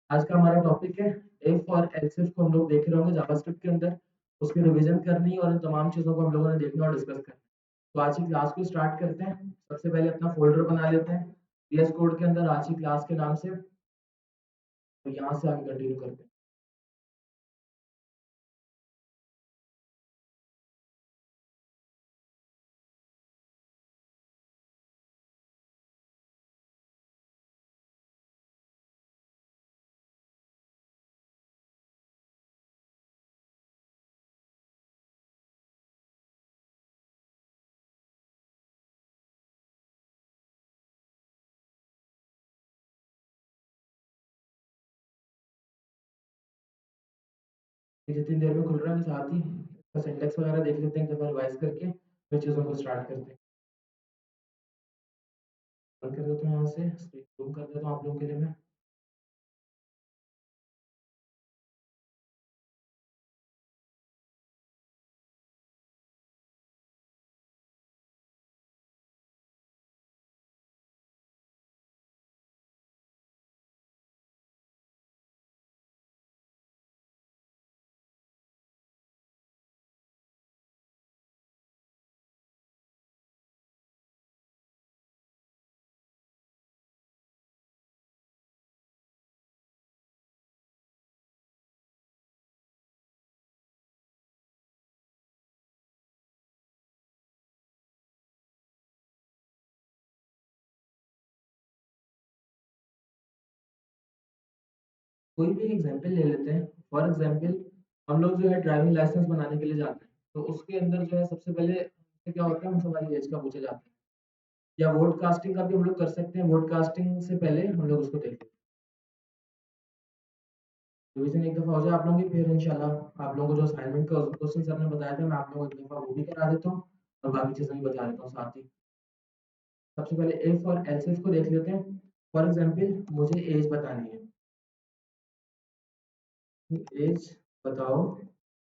आज का हमारा टॉपिक है इफ और एल्स इफ को हम लोग देख रहे होंगे जावास्क्रिप्ट के अंदर। उसकी रिवीजन करनी है और इन तमाम चीज़ों को हम लोगों ने देखना और डिस्कस करना है। तो आज की क्लास को स्टार्ट करते हैं। सबसे पहले अपना फोल्डर बना लेते हैं VS कोड के अंदर आज की क्लास के नाम से। तो यहाँ से आगे कंटिन्यू करते हैं। ये जितनी देर में खुल रहा है साथ ही इसका सिंटेक्स वगैरह देख लेते हैं, एक दफा रिवाइज करके फिर चीज़ों को स्टार्ट करते हैं। बंद कर देता हूँ, यहाँ से स्क्रीन जूम कर देता हूँ आप लोगों के लिए मैं। कोई भी एग्जाम्पल ले लेते हैं। फॉर एग्जाम्पल हम लोग जो है ड्राइविंग लाइसेंस बनाने के लिए जाते हैं, तो उसके अंदर जो है सबसे पहले क्या होता है, हमसे हमारी एज का पूछा जाता है। या वोट कास्टिंग का भी हम लोग कर सकते हैं। वोट कास्टिंग से पहले हम लोग उसको देख लेते हैं। रिवीजन एक दफा हो जाए आप लोगों की, फिर इंशाल्लाह आप लोगों को जो असाइनमेंट का क्वेश्चन सर ने बताया था मैं आप लोगों को एक दफा वो भी करा देता हूँ और बाकी चीजें भी बता देता हूँ साथ ही। सबसे पहले इफ और एल्स इफ को देख लेते हैं। फॉर एग्जाम्पल मुझे एज बतानी है, एज बताओ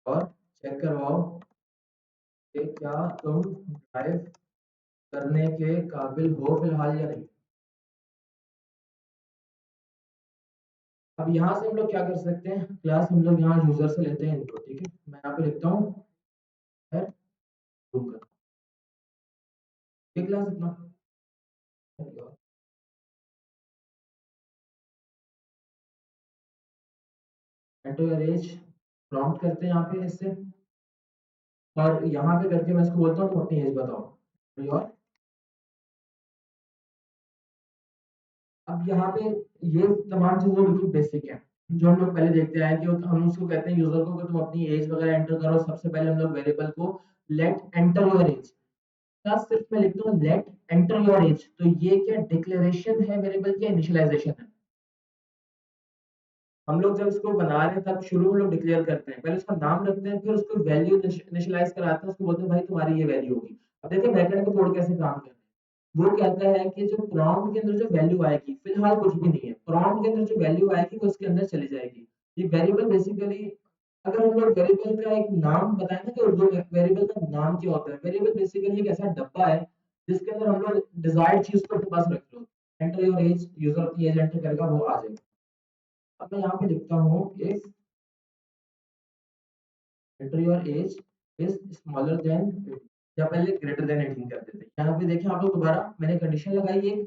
और चेक करवाओ कि क्या तुम ड्राइव करने के काबिल हो फिलहाल या नहीं। अब यहाँ से हम लोग क्या कर सकते हैं, क्लास हम लोग यहाँ यूजर से लेते हैं इनको। ठीक है, मैं यहाँ पे लिखता हूँ है गूगल। ये क्लास इतना एंटर योर एज प्रॉम्प्ट करते हैं यहाँ पे इससे, और यहाँ पे करके मैं इसको बोलता हूँ तुम अपनी एज बताओ। और अब यहाँ पे ये तमाम चीजें बिल्कुल बेसिक है जो हम लोग पहले देखते आए कि हम उसको कहते हैं यूजर को कि तुम अपनी एज वगैरह एंटर करो। सबसे पहले हम लोग वेरिएबल को लेट एंटर योर एज का सिर्फ मैं लिखता हूँ लेट एंटर योर एज। तो ये क्या डिक्लेरेशन है वेरिएबल की, इनिशियलाइजेशन है। हम लोग जब इसको बना रहे हैं तब शुरू में लोग डिक्लेयर करते हैं, पहले उसका नाम रखते हैं, फिर उसको वैल्यू इनिशियलाइज कराते हैं, उसको बोलते हैं भाई तुम्हारी ये वैल्यू होगी। अब देखिए बैकएंड का कोड कैसे काम कर रहा है। वो कहता है कि जो प्रॉम्प्ट के अंदर जो वैल्यू आएगी फिलहाल कुछ भी नहीं है, प्रॉम्प्ट के अंदर जो वैल्यू आएगी वो उसके अंदर चली जाएगी। ये वेरिएबल बेसिकली, अगर हम लोग वेरिएबल का एक नाम बताएं ना कि उर्दू में वेरिएबल का नाम क्या होता है, वेरिएबल बेसिकली एक ऐसा डब्बा है जिसके अंदर हम लोग डिजायर्ड चीज को अपने पास रख लो। एंटर योर एज, यूजर अपनी एज एंटर करेगा वो आ जाएगा। अब मैं यहाँ पे लिखता हूँ if enter your age is smaller than, या पहले ग्रेटर देन 18 कर देते हैं। यहाँ पे देखें आप लोग, दोबारा मैंने कंडीशन लगाई, एक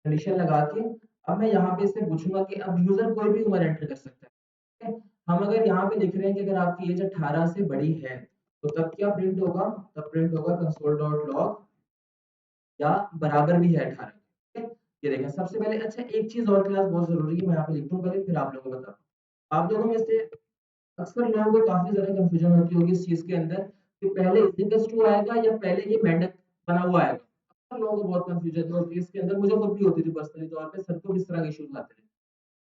कंडीशन लगा के अब मैं यहाँ पे इससे पूछूंगा कि अब यूजर कोई भी उम्र एंटर कर सकता है। ठीक है? हम अगर यहाँ पे लिख रहे हैं कि अगर आपकी एज 18 से बड़ी है तो तब क्या प्रिंट होगा, तब प्रिंट होगा कंसोल डॉट लॉग या बराबर भी है 18। ठीक है, ये देखें सबसे पहले। अच्छा एक चीज और क्लास बहुत जरूरी है, मैं यहाँ पे लिख दूं पहले फिर आप लोगों को बताऊँ। आप लोगों में से अक्सर लोगों को काफी ज्यादा कंफ्यूजन होती होगी इस चीज के अंदर कि पहले इक्वल्स टू आएगा या पहले ये मेंढक बना हुआ आएगा। अक्सर लोगों को बहुत कंफ्यूजन होती है इसके अंदर, मुझे खुद भी होती थी पर्सनली तौर पे। सर को इस तरह के इश्यूज आते थे।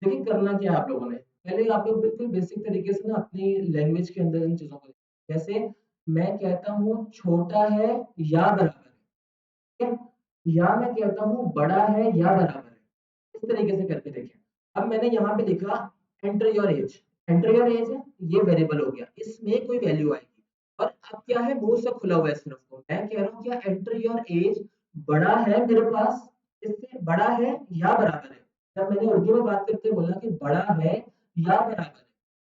लेकिन करना क्या है आप लोगों ने, पहले आप लोग बिल्कुल बेसिक तरीके से ना अपनी लैंग्वेज के अंदर इन चीजों को जैसे मैं कहता हूँ छोटा है या बराबर है, ठीक है? या मैं कहता हूँ बड़ा है या बराबर है, इस तरीके से करके देखें। अब मैंने यहाँ पे लिखा enter your as, enter your as है, ये वेरिएबल हो गया, इसमें कोई वैल्यू आएगी। और अब क्या है, मुंह से खुला हुआ है सिर्फ, को मैं कह रहा हूँ क्या एंटर योर एज बड़ा है मेरे पास, इससे बड़ा है या बराबर है। जब मैंने उर्दू में बात करते बोला कि बड़ा है या बराबर है,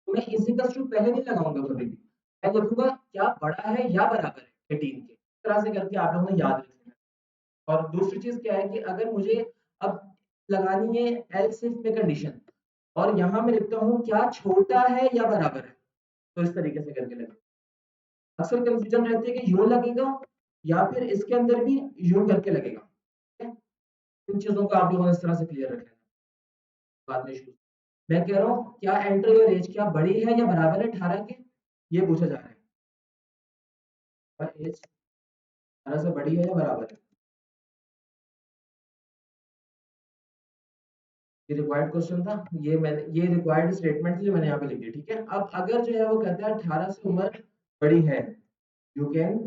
तो मैं इक्वल्स टू पहले नहीं लगाऊँगा कभी भी। मैं लिखूँगा क्या बड़ा है या बराबर है 18 के। इस तरह से करके आप लोगों ने याद रख लेना। और दूसरी चीज़ क्या है कि अगर मुझे अब लगानी है एल्स इफ में कंडीशन और यहाँ मैं लिखता हूँ क्या छोटा है या बराबर है, तो इस तरीके से करके लगेगा। अक्सर कन्फ्यूजन रहती है कि यूँ लगेगा या फिर इसके अंदर भी यूँ करके लगेगा। ठीक है? इन चीज़ों को आप लोगों ने इस तरह से क्लियर रख लेना बाद में शुरू। मैं कह रहा हूँ क्या एंटर योर एज क्या बड़ी है या बराबर है 18 के? ये पूछा जा रहा है। एज 18 से बड़ी है या बराबर है? ये रिक्वायर्ड क्वेश्चन था। ये रिक्वायर्ड स्टेटमेंट थी जो मैंने यहाँ पे लिख दी। ठीक है? अब अगर जो है वो कहता है 18 से उम्र बड़ी है, यू कैन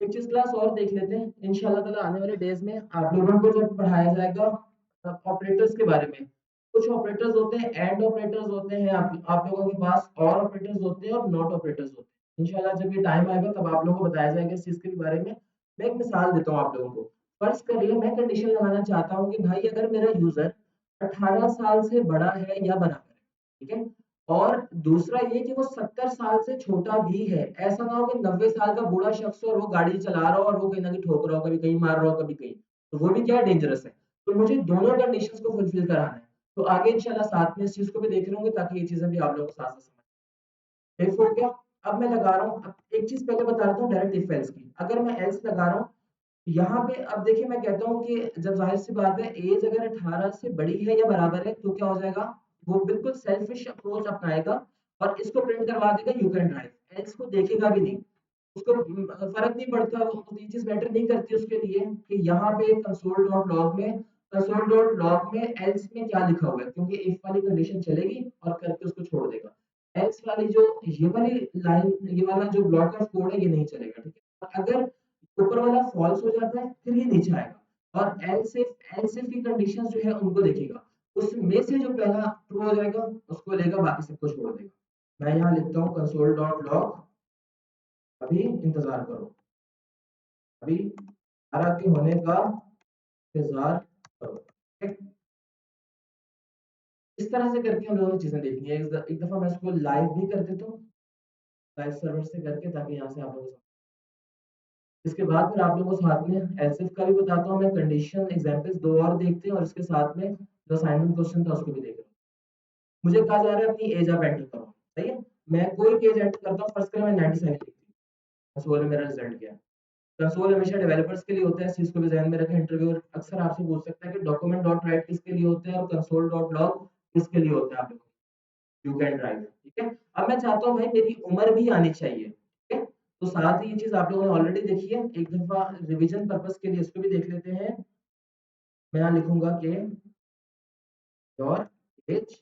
एक चीज क्लास और देख लेते हैं इंशाल्लाह ताला आने वाले डेज में आप लोगों को जब पढ़ाया जाएगा ऑपरेटर्स के बारे में। कुछ ऑपरेटर्स होते हैं एंड ऑपरेटर्स होते हैं आप लोगों के पास और ऑपरेटर्स होते हैं और नॉट ऑपरेटर्स होते हैं। इंशाल्लाह जब ये टाइम आएगा तब आप लोगों को बताया जाएगा इस चीज के बारे में। मैं एक मिसाल देता हूँ आप लोगों को। फर्ज करिए मैं कंडीशन लगाना चाहता हूँ कि भाई अगर मेरा यूजर 18 साल से बड़ा है या बराबर है, ठीक है, और दूसरा ये कि वो 70 साल से छोटा भी है। ऐसा ना हो कि 90 साल का बूढ़ा शख्स और वो गाड़ी चला रहा हो और वो कहीं ना कहीं ठोक रहा हो, कभी कहीं मार रहा हो, कभी कहीं, तो वो भी क्या डेंजरस है। तो मुझे दोनों कंडीशंस को फुलफिल कराना है। तो आगे इंशाल्लाह साथ में इस चीज को भी देख लूंगे ताकि ये चीजें भी आप लोगों को साथ साथ समझ। इफ हो गया। अब मैं लगा रहा हूँ, अब एक चीज पहले बता रहा हूँ डायरेक्ट इफ एल्स की। अगर मैं एल्स लगा रहा हूँ यहाँ पे, अब देखिए मैं कहता हूँ कि जब जाहिर सी बात है एज अगर 18 से बड़ी है या बराबर है तो क्या हो जाएगा, वो बिल्कुल सेल्फिश अप्रोच अपनाएगा और इसको प्रिंट करवा देगा यू कैन ड्राइव, एल्स को देखेगा भी नहीं। उसको फर्क नहीं पड़ता, वो ये चीज मैटर नहीं करती उसके लिए कि यहाँ पे कंसोल डॉट लॉग में एल्स में क्या लिखा हुआ है, क्योंकि इफ वाली कंडीशन चलेगी और करके उसको छोड़ देगा। एल्स वाली जो ये वाली लाइन, ये वाला जो ब्लॉक ऑफ कोड है ये नहीं चलेगा। ठीक है, अगर ऊपर वाला फॉल्स हो जाता है फिर ये नीचे आएगा और एल्स इफ की कंडीशन जो है उनको देखेगा। उसमें से जो पहला ट्रू हो जाएगा उसको लेगा, बाकी सबको छोड़ देगा। मैं यहाँ लिखता हूँ कंसोल डॉट लॉग, अभी इंतजार करो, अभी 18 के होने का इंतजार करो। ठीक है? इस तरह से करके हम लोगों ने चीजें देखनी है। एक दफा मैं इसको लाइव भी कर देता हूँ, लाइव सर्वर से करके, ताकि यहाँ से आप लोगों को इसके बाद फिर आप लोगों को साथ में एलसीएफ का भी बताता हूँ मैं, कंडीशन एग्जांपल्स दो और देखते हैं और इसके साथ में जो असाइनमेंट क्वेश्चन था उसको भी देख रहे हैं। मुझे कहा जा रहा है अपनी एज आप एंटर करो, सही है। मैं कोई भी एज एंटर करता हूँ, फर्स्ट करें मैं 97 लिखती हूँ, कंसोल में मेरा रिजल्ट क्या है। कंसोल हमेशा डेवलपर्स के लिए होता है, इस चीज को भी ध्यान में रखें। इंटरव्यूअर अक्सर आपसे पूछ सकता है कि डॉक्यूमेंट डॉट राइट किसके लिए होते हैं और कंसोल डॉट लॉग किसके लिए होता है। आप लोग यू कैन ड्राइव, ठीक है। अब मैं चाहता हूँ भाई मेरी उम्र भी आनी चाहिए, ठीक है। तो साथ ही ये चीज आप लोगों ने ऑलरेडी देखी है, एक दफा रिवीजन पर्पस के लिए इसको भी देख लेते हैं। मैं यहाँ लिखूंगा कि your age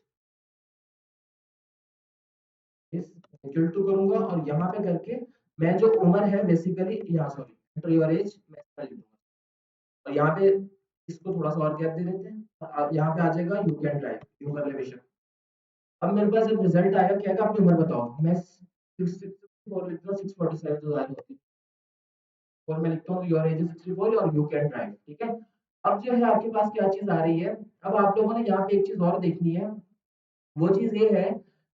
is equal to करूंगा और यहाँ पे करके मैं जो उम्र है बेसिकली, यहाँ सॉरी एंटर योर एज मैं इसका लिख दूंगा और यहाँ पे इसको थोड़ा सा और गैप दे देते हैं। अब यहाँ पे आ जाएगा यू कैन ड्राइव, यू कर ले बेशक। अब मेरे पास जब रिजल्ट आएगा क्या है, अपनी उम्र बताओ, मैं 664 लिखता हूँ, 647 जो जाहिर होती है, और मैं लिखता हूँ योर एज इज 64 और यू कैन ड्राइव, ठीक है। अब जो है आपके पास क्या चीज आ रही है, अब आप लोगों ने यहाँ पे एक चीज और देखनी है। वो चीज ये है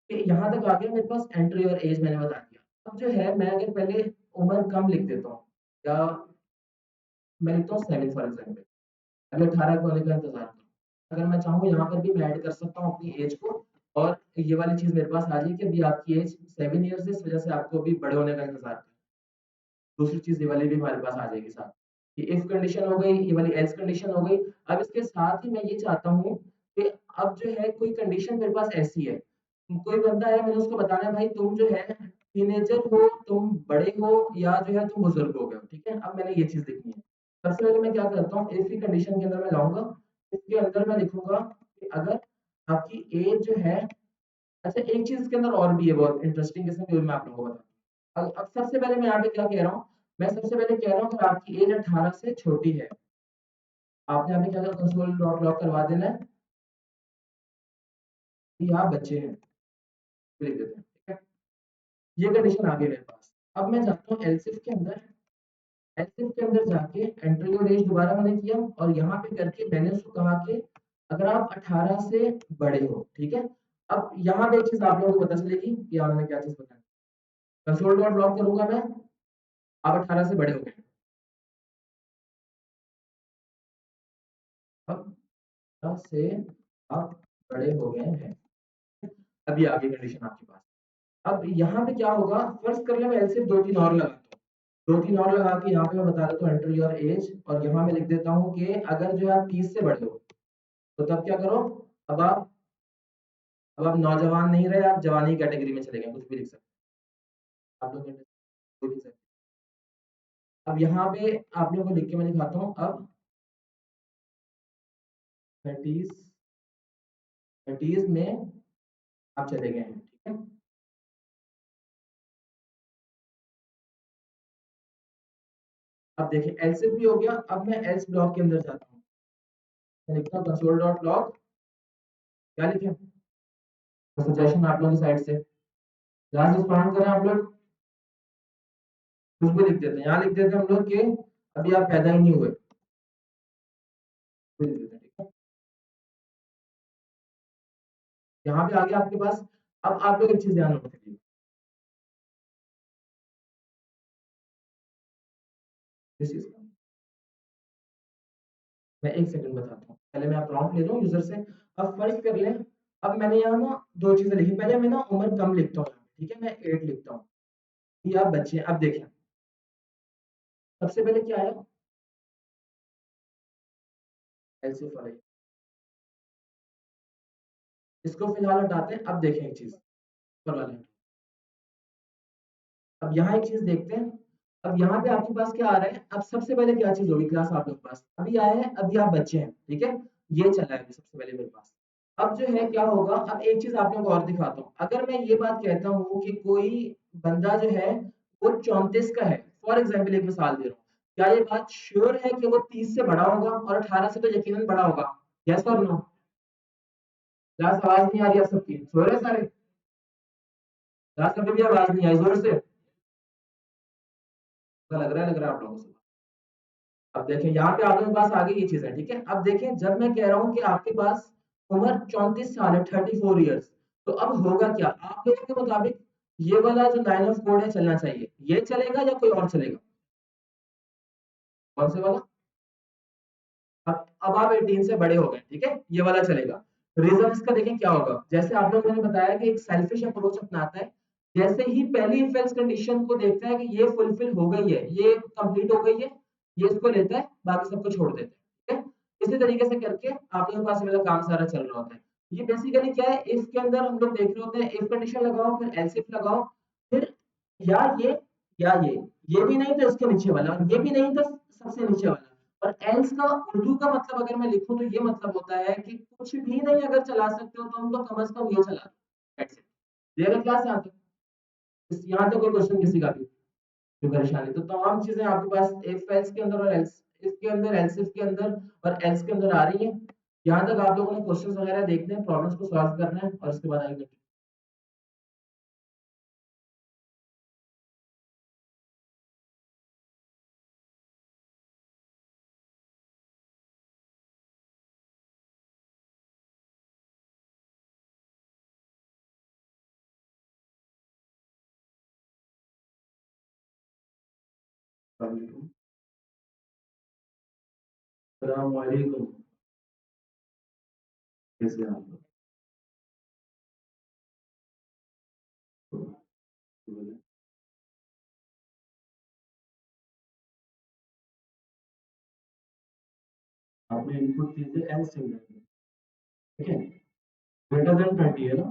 कि यहाँ तक आ गया मेरे पास एंटर योर एज मैंने बता दिया। अब जो है मैं अगर पहले उम्र कम लिख देता हूँ, या मैं लिखता हूँ 7 फॉर एग्जाम्पल, अभी 18 के होने का इंतजार करो। अगर मैं चाहूँ यहाँ पर भी मैं ऐड कर सकता हूँ अपनी एज को, और ये वाली चीज मेरे पास आ जाए कि अभी आपकी एज 7 ईयर्स है, इस वजह से आपको अभी बड़े होने का इंतजार है। दूसरी चीज ये वाली भी हमारे पास आ जाएगी साथ। ये इफ कंडीशन हो गई, ये वाली एल्स कंडीशन हो गई। अब इसके साथ ही मैं ये चाहता हूँ कि अब जो है कोई कंडीशन मेरे पास ऐसी है, कोई बंदा है, मैंने उसको बताना है भाई तुम जो है टीनेजर हो, तुम बड़े हो, या जो है तुम बुजुर्ग हो गए हो, ठीक है। अब मैंने ये चीज लिखनी है। सबसे पहले मैं क्या करता हूँ, इफ की कंडीशन के अंदर मैं लाऊंगा, इसके अंदर मैं लिखूंगा कि अगर आपकी एज जो है, अच्छा एक चीज इसके अंदर और भी है बहुत इंटरेस्टिंग, इसमें भी मैं आप लोगों को बताऊँ। अब सबसे पहले मैं यहाँ पे क्या कह रहा हूँ, मैं सबसे पहले कह रहा हूँ कि आपकी एज 18 से छोटी है। आपने यहाँ पे क्या कंसोल डॉट लॉग करवा देना है कि आप बच्चे हैं, लिख देते हैं, ठीक है। ये कंडीशन आ गई मेरे पास। अब मैं जाता हूँ एल्सिफ के अंदर, एलसिफ के अंदर जाके एंटर योर एज दोबारा मैंने किया और यहाँ पे करके मैंने उसको कहा कि अगर आप 18 से बड़े हो, ठीक है। अब यहाँ पे एक चीज आप लोगों को पता चलेगी कि यहाँ मैंने क्या चीज बताई। कंसोल डॉट लॉग करूंगा मैं, आप 18 से बड़े हो गए। अब 18 से आप बड़े हो गए हैं। अभी आगे कंडीशन आपके पास। अब यहाँ पे क्या होगा, फर्स्ट कर ले मैं एलसिफ दो तीन और लगाता हूँ, दो तीन और लगा के यहाँ पे मैं बता देता हूँ एंटर योर एज, और यहाँ मैं लिख देता हूँ कि अगर जो है आप 30 से बड़े हो तो तब क्या करो। अब आप अब आप नौजवान नहीं रहे, आप जवानी कैटेगरी में चले गए, कुछ भी लिख सकते हैं आप लोग, कोई भी लिख सकते हैं। अब यहाँ पे आप लोगों को लिख के मैं दिखाता हूँ। अब थर्टीज थर्टीज में आप चले गए हैं, ठीक है। अब देखिए एलसिफ भी हो गया। अब मैं एल्स ब्लॉक के अंदर जाता हूँ, मैं लिखता हूँ कंसोल डॉट लॉग, क्या लिखे, सजेशन आप लोगों की साइड से यहाँ से स्टार्ट करें आप लोग, कुछ भी लिख देते हैं। यहाँ लिख देते हैं हम लोग कि अभी आप पैदा ही नहीं हुए, कुछ लिख देते हैं, ठीक है। यहाँ पे आगे आपके पास। अब आप लोग एक चीज ध्यान रखिए, इस चीज का मैं एक सेकंड बताता हूँ, पहले मैं प्रॉम्प्ट ले रहा हूँ यूजर से। अब फर्स्ट कर लें। अब मैंने यहाँ ना दो चीजें लिखी, पहले मैं ना उम्र कम लिखता हूँ, ठीक है, मैं 8 लिखता हूँ। ये आप बच्चे अब देखें, सबसे पहले क्या आया, एलसीफ वाले, इसको फिलहाल हटाते हैं। अब देखें एक चीज, ऊपर वाले, अब यहाँ एक चीज देखते हैं। अब यहाँ पे आपके पास क्या आ रहा है, अब सबसे पहले क्या चीज होगी क्लास आप लोग के पास अभी आया है, अभी आप बच्चे हैं, ठीक है। ये चला है अभी सबसे पहले मेरे पास। अब जो है क्या होगा, अब एक चीज आप लोगों को और दिखाता हूँ। अगर मैं ये बात कहता हूँ कि कोई बंदा जो है वो 34 का है, फॉर एग्जाम्पल एक मिसाल दे रहा हूँ, क्या ये बात श्योर है कि वो 30 से बड़ा होगा, और 18 से तो यकीनन बड़ा होगा। यस और नो। क्लास आवाज नहीं आ रही आप सबकी, सो रहे सारे, क्लास में भी आवाज नहीं आई जोर से, ऐसा लग रहा है आप लोगों को। अब देखें यहाँ पे आप लोगों के पास आगे ये चीज है, ठीक है। अब देखें जब मैं कह रहा हूँ कि आपके पास उम्र 34 साल है, 34 ईयर्स, तो अब होगा क्या आप लोगों के मुताबिक, ये वाला जो लाइन ऑफ कोड है चलना चाहिए, ये चलेगा या कोई और चलेगा, कौन से वाला। अब आप 18 से बड़े हो गए, ठीक है, ये वाला चलेगा। रीजन इसका देखें क्या होगा, जैसे आप लोगों ने बताया कि एक सेल्फिश अप्रोच अपनाता है। जैसे ही पहली इफ एल्स कंडीशन को देखता है कि ये फुलफिल हो गई है, ये कंप्लीट हो गई है, ये इसको लेता है, बाकी सबको छोड़ देता है, ठीक है। इसी तरीके से करके आप लोगों के पास ये वाला काम सारा चल रहा होता है। ये बेसिकली क्या है, इफ के अंदर हम लोग देख रहे होते हैं, इफ कंडीशन लगाओ फिर एल्स इफ लगाओ, फिर या ये या ये भी नहीं तो इसके नीचे वाला, और ये भी नहीं तो सबसे नीचे वाला। और एल्स का उर्दू का मतलब अगर मैं लिखूं तो ये मतलब होता है कि कुछ भी नहीं अगर चला सकते हो तो हम तो कम से कम ये चला दो। That's it। ये अगर क्लास यहाँ तक, यहाँ तक कोई क्वेश्चन किसी का भी कोई परेशानी, तो तमाम चीजें आपके पास इफ एल्स के अंदर और एल्स इसके अंदर, एल्स इफ के अंदर और एल्स के अंदर आ रही है। यहाँ तक आप लोगों ने क्वेश्चंस वगैरह देखने हैं, प्रॉब्लम्स को सॉल्व करना है, और इसके बाद आगे अस्सलाम वालेकुम, कैसे हैं आप लोग। आपने इनपुट कीजिए एल सिंगल, ठीक है, ग्रेटर देन 20 है ना,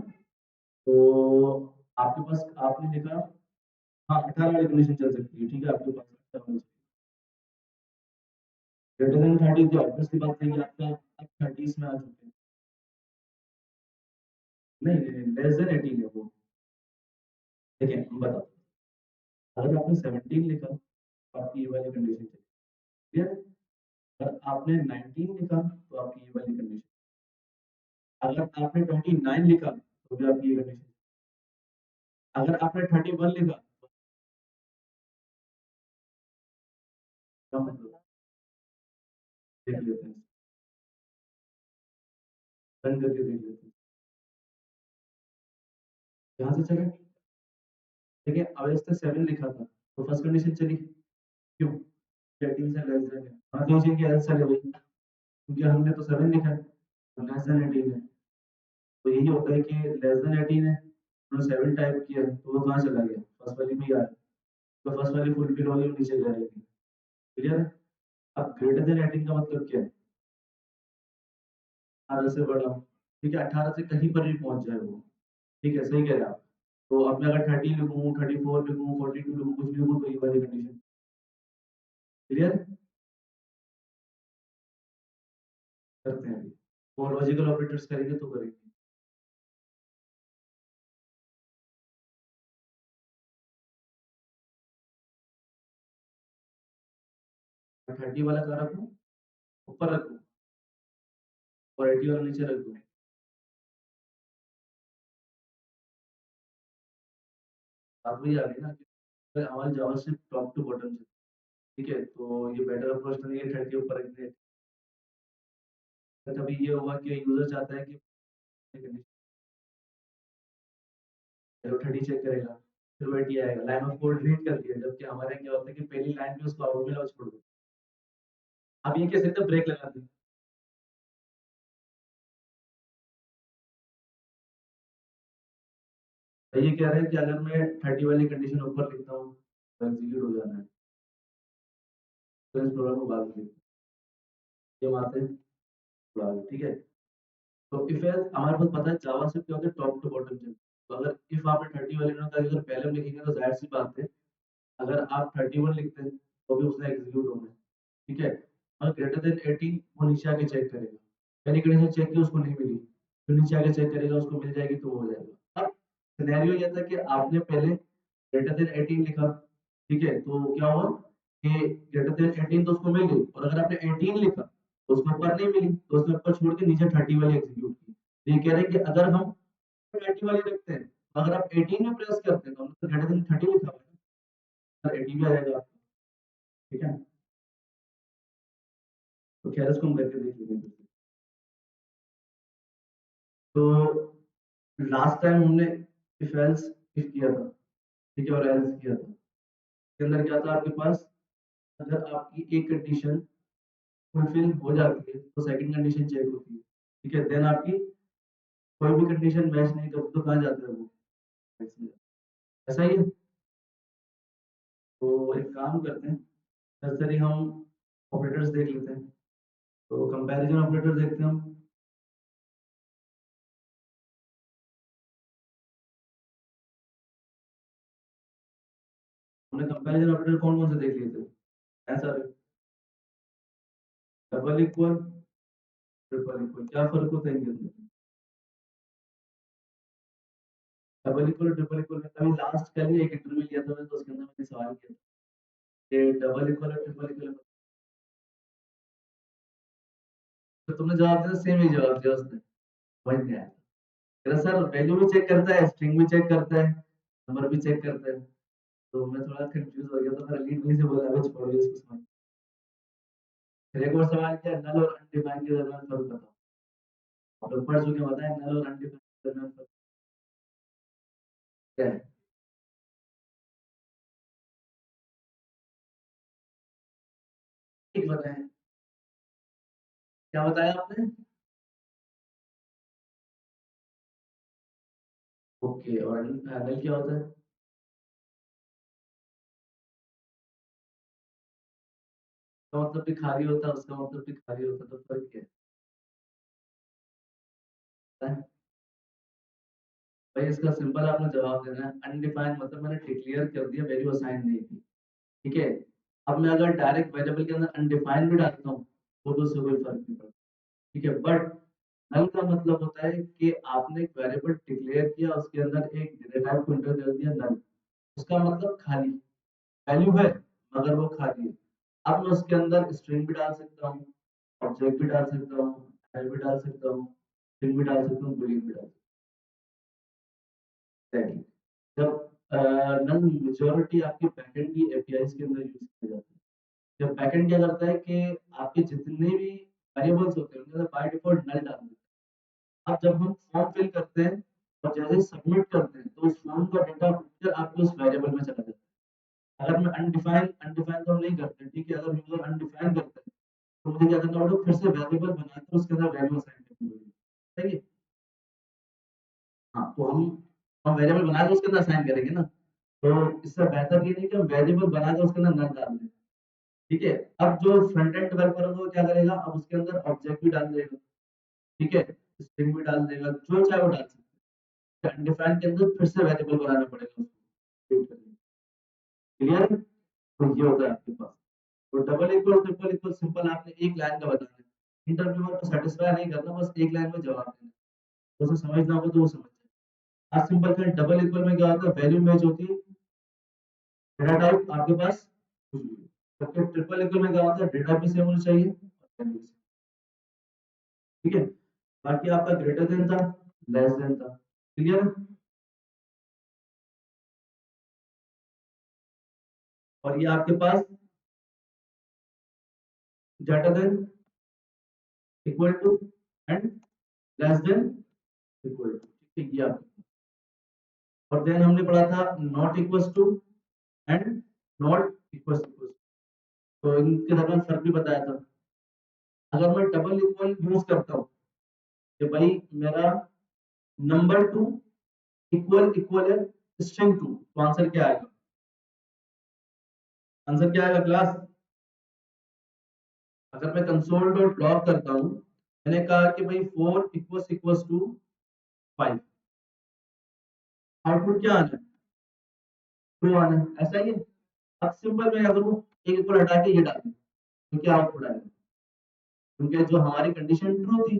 तो आपके पास आपने लिखा, हाँ 18 वाली कंडीशन चल सकती है, ठीक है, आपके पास ग्रेटर देन 30 तो ऑब्वियसली बात है कि आपका अब 30 में आ चुके हैं। नहीं नहीं, लेस देन 18 है वो। ठीक है, हम बताओ, अगर आपने 17 लिखा तो आपकी ये वाली कंडीशन चलेगी, क्लियर। अगर आपने 19 लिखा तो आपकी ये वाली कंडीशन, अगर आपने 29 लिखा तो भी आपकी ये कंडीशन, अगर आपने 31 लिखा क्या मतलब? देख लेते हैं, रन करके देख लेते हैं। यहाँ से चले, देखिए अब इसने 7 लिखा था, तो फर्स्ट कंडीशन चली, क्यों? 18 से लेस देन है। हाँ, तो इसी की एल्स चले भाई, क्योंकि हमने तो 7 लिखा है, तो लेस देन 18 है। तो यही होता है कि लेस देन 18 है, उन्होंने 7 टाइप किया, तो वो कहाँ चला गया? फर्स्ट वाली में ही आया। तो फर्स्ट वाली फुलफिल होगी, वो नीचे जाएगी। क्लियर है? अब ग्रेटर देन 18 का मतलब क्या है? 18 से बड़ा, ठीक है, 18 से कहीं पर भी पहुंच जाए वो, ठीक है, सही कह रहे हैं आप। तो अब मैं अगर 30 लिखूं, 34 लिखूं, 42 लिखूं, कुछ भी लिखूं, तो ये वाली कंडीशन क्लियर करते हैं अभी। वो लॉजिकल ऑपरेटर्स करेंगे तो करेंगे। मैं 30 वाला कहाँ रखूं? ऊपर रखूं और 80 वाला नीचे रख दूं? बात वही आ गई ना कि हमारी जावास्क्रिप्ट टॉप टू बॉटम से, ठीक है, तो ये बेटर अप्रोच तो नहीं है 30 ऊपर रखने का। कभी ये हुआ कि यूजर चाहता है कि चलो 30 चेक करेगा, फिर वो 80 आएगा, लाइन ऑफ कोड रीड कर दिया, जबकि हमारे क्या होता है कि पहली लाइन पे उसको आउट में लॉन्च छोड़ दो। आप ये कह सकते हो ब्रेक लगा दी। तो ये कह रहे हैं कि अगर मैं 30 वाली कंडीशन ऊपर लिखता हूँ तो एग्जीक्यूट हो जाना है, तो इस प्रोग्राम को बाद में लिखते हैं। ये बात है थोड़ा आगे, ठीक है। तो इफ एल्स हमारे पास पता है जावा से क्या होता है, टॉप टू बॉटम से। तो अगर इफ आपने 30 वाली में अगर पहले में लिखेंगे तो जाहिर सी बात है, अगर आप 31 लिखते हैं तो भी उसने एग्जीक्यूट होना है, ठीक है। और ग्रेटर देन 18 वो नीचे आके चेक करेगा, पहली कंडीशन चेक की उसको नहीं मिली, फिर नीचे आके चेक करेगा, उसको मिल जाएगी तो वो हो जाएगा। अब सिनेरियो ये था कि आपने पहले ग्रेटर देन 18 लिखा, ठीक है, तो क्या हुआ कि ग्रेटर देन 18 तो उसको मिल गई, और अगर आपने 18 लिखा तो उसको ऊपर नहीं मिली, तो उसने ऊपर छोड़ के नीचे 30 वाली एग्जीक्यूट की। तो ये कह रहे हैं कि अगर हम 30 वाली रखते हैं, तो अगर आप 18 में प्रेस करते हैं तो हमने तो ग्रेटर देन 30 लिखा हुआ है, 80 भी आ जाएगा आपको, ठीक है। तो खैर इसको हम करके देख लेंगे। तो लास्ट टाइम हमने इफ एल्स इफ किया था, ठीक है, और एल्स किया था। इसके अंदर क्या था आपके पास, अगर आपकी एक कंडीशन फुलफिल हो जाती है तो सेकंड कंडीशन चेक होती है, ठीक है, देन आपकी कोई भी कंडीशन मैच नहीं करती तो कहाँ जाता है वो, ऐसा ही है। तो एक काम करते हैं, नर्सरी हम ऑपरेटर्स देख लेते हैं, तो कंपैरिजन ऑपरेटर देखते हैं हम। हमने कंपैरिजन ऑपरेटर कौन कौन से देख लिए थे? ऐसा डबल इक्वल, ट्रिपल इक्वल, क्या फर्क होता है इनके अंदर? डबल इक्वल ट्रिपल इक्वल में अभी लास्ट कल ही एक इंटरव्यू लिया था मैंने, तो उसके अंदर मैंने सवाल किया था कि डबल इक्वल और ट्रिपल इक्वल, तो तुमने जवाब दिया सेम ही जवाब दिया उसने, वही दिया। मेरा सर वैल्यू भी चेक करता है, स्ट्रिंग भी चेक करता है, नंबर भी चेक करता है। तो मैं थोड़ा कंफ्यूज हो गया, तो मेरा लीड वहीं से बोला अबे छोड़ो इसको समझ। फिर एक और सवाल किया, नल और अनडिफाइंड के दरमियान फर्क बताओ। आप लोग पढ़ चुके हैं, बताएं नल और अनडिफाइंड के दरमियान फर्क क्या है? ठीक बताएं। क्या बताया आपने? ओके, और नल क्या होता है? इसका मतलब भी खाली होता है, उसका मतलब भी खाली होता है, तो फर्क क्या है? भाई इसका सिंपल आपने जवाब देना है, अनडिफाइंड मतलब मैंने डिक्लेयर कर दिया, वैल्यू असाइन नहीं की, ठीक है। अब मैं अगर डायरेक्ट वेरिएबल के अंदर अनडिफाइंड भी डालता हूँ तो उससे कोई फर्क नहीं पड़ता, ठीक है। बट नल का मतलब होता है कि आपने एक वेरिएबल डिक्लेयर किया, उसके अंदर एक डेटा टाइप को एंटर कर दिया नल, उसका मतलब खाली, वैल्यू है मगर वो खाली है। अब मैं उसके अंदर स्ट्रिंग भी डाल सकता हूँ, ऑब्जेक्ट भी डाल सकता हूँ, फाइल भी डाल सकता हूँ, स्ट्रिंग भी डाल सकता हूँ, बूलियन भी डाल सकता हूँ। जब नल मेजॉरिटी आपके बैकएंड की एपीआईज के अंदर यूज किया जाता है, जब बैकएंड क्या करता है कि आपके जितने भी वेरिएबल्स होते हैं उनके बाय डिफॉल्ट नल डाल देता है। अब जब हम फॉर्म फिल करते हैं और जैसे सबमिट करते हैं तो उस फॉर्म का डेटा फिर आपके उस वेरिएबल में चला जाता है। अगर मैं अनडिफाइन अनडिफाइन तो हम नहीं करते, ठीक है, अगर यूजर अनडिफाइन करता है तो मुझे क्या करना पड़ेगा, फिर से वेरिएबल बनाकर उसके अंदर वैल्यू असाइन करनी पड़ेगी। सही है। हाँ, तो हम वेरिएबल बना के उसके अंदर असाइन करेंगे ना, तो इससे बेहतर ये नहीं कि हम वेरिएबल बना के उसके अंदर नल डाल दें। ठीक है। अब जो फ्रंट एंड डेवलपर होगा वो क्या करेगा, अब उसके अंदर ऑब्जेक्ट भी डाल देगा, ठीक है, स्ट्रिंग भी डाल देगा, जो चाहे वो डाल सकता है। अनडिफाइंड के अंदर फिर से वेरिएबल बनाना पड़ेगा उसको। क्लियर है? तो ये होता है आपके पास। तो double equal triple equal simple आपने एक लाइन का बताना है। इंटरव्यूअर को सेटिस्फाई नहीं करना, बस एक लाइन में जवाब देना है। उसे समझना होगा तो वो समझ जाए। आज सिंपल सा डबल इक्वल में क्या होता है, वैल्यू मैच होती है, डेटा टाइप आपके पास कुछ भी है। जबकि ट्रिपल इक्वल में क्या होता है, डेटा भी सेम होना चाहिए और वैल्यू भी same। ठीक है। बाकी आपका ग्रेटर देन था, लेस देन था। क्लियर है? और ये आपके पास greater than, equal to and less than, equal to. ठीक है, ये आपका। और देन हमने पढ़ा था not equals to and not equals equals. तो इनके दरमियान फर्क भी बताया था। अगर मैं डबल इक्वल यूज करता हूँ कि भाई मेरा नंबर टू इक्वल इक्वल है स्ट्रिंग टू, तो आंसर क्या आएगा? आंसर क्या आएगा क्लास? अगर मैं कंसोल डॉट लॉग करता हूँ, मैंने कहा कि भाई 4 इक्वल्स टू 5, आउटपुट क्या आना है? ट्रू आना है। ऐसा ही है। अब सिंपल मैं क्या करूँ, एक इक्वल हटा के ये डाल दूँ, तो क्या आउटपुट आएगा? क्योंकि जो हमारी कंडीशन ट्रू थी,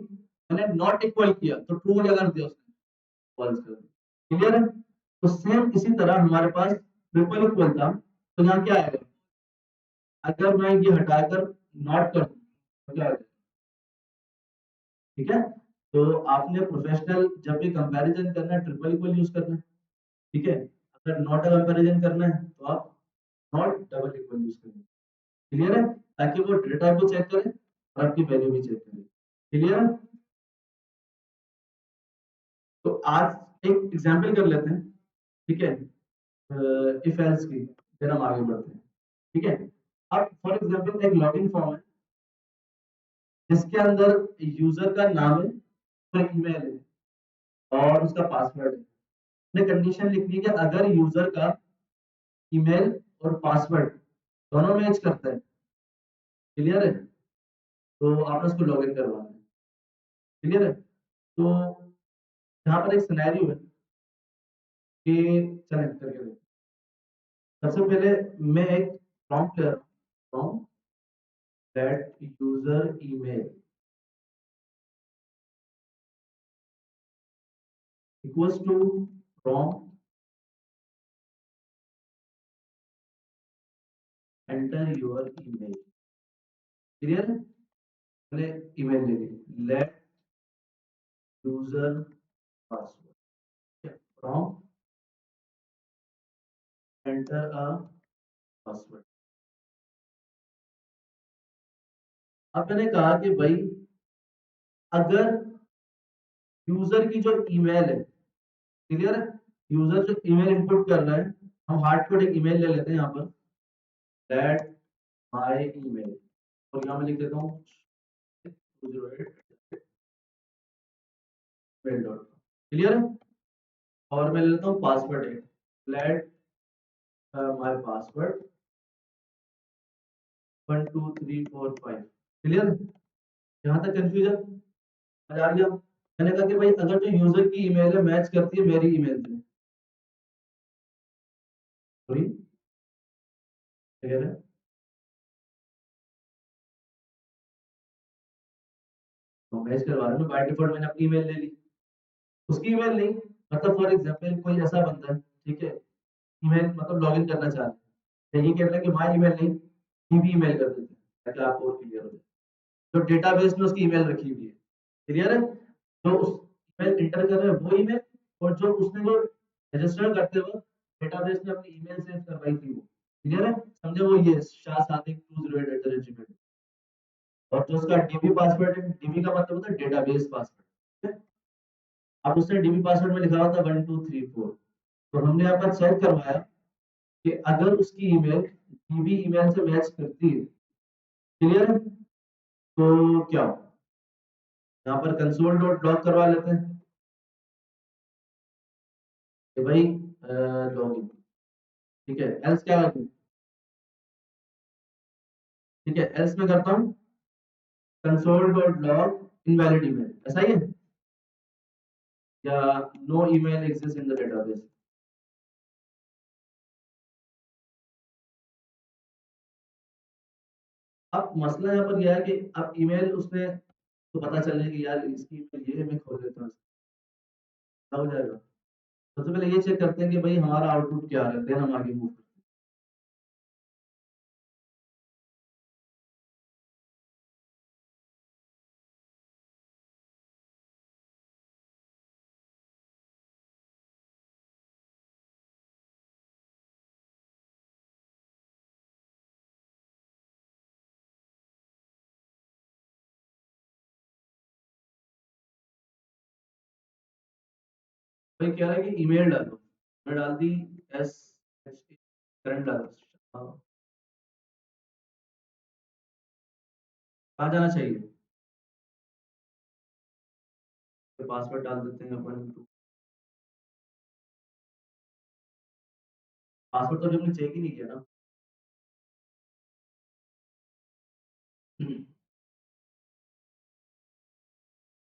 मैंने नॉट इक्वल किया तो ट्रू क्या कर दिया उसने, फॉल्स कर दिया। क्लियर है? तो सेम इसी तरह हमारे पास ट्रिपल इक्वल था, तो यहाँ क्या आएगा, अगर मैं ये हटाकर नॉट कर दूं तो क्या हो जाएगा? ठीक है। तो आपने प्रोफेशनल जब भी कंपैरिजन करना है ट्रिपल इक्वल यूज करना है। ठीक है। अगर नॉट कंपैरिजन करना है तो आप नॉट डबल इक्वल यूज करना है। क्लियर है? ताकि वो डेटा भी चेक करे और आपकी वैल्यू भी चेक करे। क्लियर है? तो आज एक एग्जांपल कर लेते हैं। ठीक है। इफ एल्स की, फिर हम आगे बढ़ते हैं। ठीक है। अब फॉर एग्जांपल एक लॉगिन फॉर्म है जिसके अंदर यूजर का नाम है, तो ईमेल है और उसका पासवर्ड है। हमने कंडीशन लिखनी है कि अगर यूजर का ईमेल और पासवर्ड दोनों मैच करता है, क्लियर है, तो आपने उसको लॉगिन करवाना है। क्लियर है? तो यहाँ पर एक सिनेरियो है कि चलें करके देखते हैं। सबसे पहले मैं एक प्रॉम्प्ट ले रहा हूँ, from that user email equals to from enter your email. Clear है? मैंने ईमेल ले ली, let user password from enter a password. अब मैंने कहा कि भाई अगर यूजर की जो ईमेल है, क्लियर है, यूजर जो ईमेल इनपुट कर रहा है, हम हार्ड कोड एक ईमेल ले लेते हैं यहाँ पर, दैट माय ईमेल, और यहाँ मैं लिख देता हूँ 208 मेल डॉट कॉम। क्लियर है? और मैं ले लेता हूँ पासवर्ड एक, लेट माय पासवर्ड 12345। क्लियर है? यहाँ तक कंफ्यूजन आ गया? मैंने कहा कि भाई अगर जो यूजर की ईमेल है मैच करती है मेरी ईमेल से, सॉरी, क्लियर है, तो मैच करवा रहा हूँ, बाय डिफॉल्ट मैंने अपनी ईमेल ले ली, उसकी ईमेल नहीं, मतलब फॉर एग्जांपल कोई ऐसा बंदा है, ठीक है, ईमेल मतलब लॉगिन करना चाह रहा है, ये कह रहा है कि माय ईमेल नहीं, ईबी ईमेल कर देते हैं ताकि आपको और क्लियर हो जाए। तो डेटाबेस में उसकी ईमेल रखी हुई है। क्लियर है? तो उस ईमेल इंटर कर रहे हैं वो ईमेल, और जो उसने जो रजिस्टर करते वक्त डेटाबेस में अपनी ईमेल सेव करवाई थी वो। क्लियर है? समझे? वो ये शाह सादिक 208 और जो उसका डीबी पासवर्ड है, डीबी का मतलब होता है डेटाबेस पासवर्ड। अब उसने डीबी पासवर्ड में लिखा हुआ था 1234, तो हमने यहाँ पर चेक करवाया कि अगर उसकी ईमेल डीबी ईमेल से मैच करती है, क्लियर है, तो क्या हो? यहाँ पर कंसोल डॉट लॉग करवा लेते हैं कि भाई लॉगिन, ठीक है। एल्स क्या करूं? ठीक है, एल्स में करता हूँ console dot log invalid email, ऐसा ही है, या no email exist in the database. अब मसला यहाँ पर यह है कि अब ईमेल उसने तो पता चल रहा है कि यार इसकी ईमेल ये है, मैं खोल लेता हूँ, क्या हो जाएगा? सबसे पहले ये चेक करते हैं कि भाई हमारा आउटपुट क्या है, देन हम आगे मूव करते हैं। भाई कह रहा है कि ईमेल डालो, मैं डाल दी एस करंट डालो। हाँ, कहाँ जाना चाहिए? तो पासवर्ड डाल देते हैं अपन, पासवर्ड तो अभी हमने चेक ही नहीं किया ना।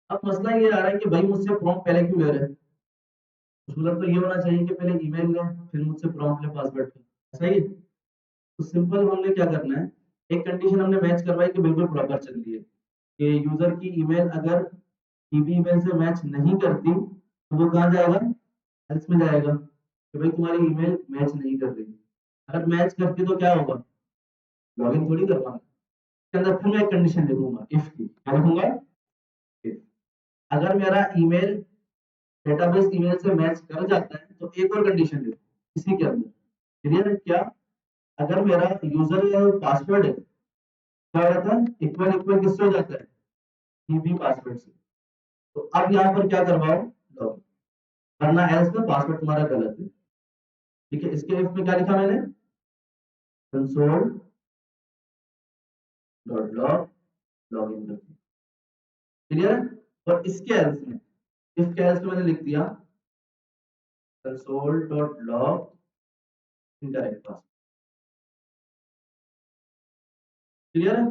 अब मसला ये आ रहा है कि भाई मुझसे प्रॉम्प्ट पहले क्यों ले रहे हैं? मतलब तो ये होना चाहिए कि पहले ईमेल लें, फिर मुझसे प्रॉम्प्ट लें पासवर्ड पे, ऐसा ही है? तो सिंपल हमने क्या करना है, एक कंडीशन हमने मैच करवाई कि बिल्कुल प्रॉपर चल रही है कि यूजर की ईमेल अगर डीबी ईमेल से मैच नहीं करती तो वो कहाँ जाएगा? एल्स में जाएगा कि भाई तुम्हारी ईमेल मैच नहीं कर रही। अगर मैच करती तो क्या होगा? लॉगिन थोड़ी करवाना, इसके अंदर फिर मैं एक कंडीशन लिखूंगा इफ की, क्या लिखूंगा? if। अगर मेरा ईमेल डेटाबेस ईमेल से मैच कर जाता है तो एक और कंडीशन लिखो इसी के अंदर, क्लियर है क्या? अगर मेरा यूजर पासवर्ड है, क्या हो जाता है? इक्वल इक्वल किससे हो जाता है? डीबी पासवर्ड से। तो अब यहाँ पर क्या करवाओ? लॉगिन, वरना एल्स में पासवर्ड तुम्हारा गलत है। ठीक है, इसके इफ में क्या लिखा मैंने? कंसोल डॉट लॉग लॉगिन कर दिया, क्लियर है? और इसके एल्स में, इफ के एल्स में मैंने लिख दिया console dot log incorrect password, clear है?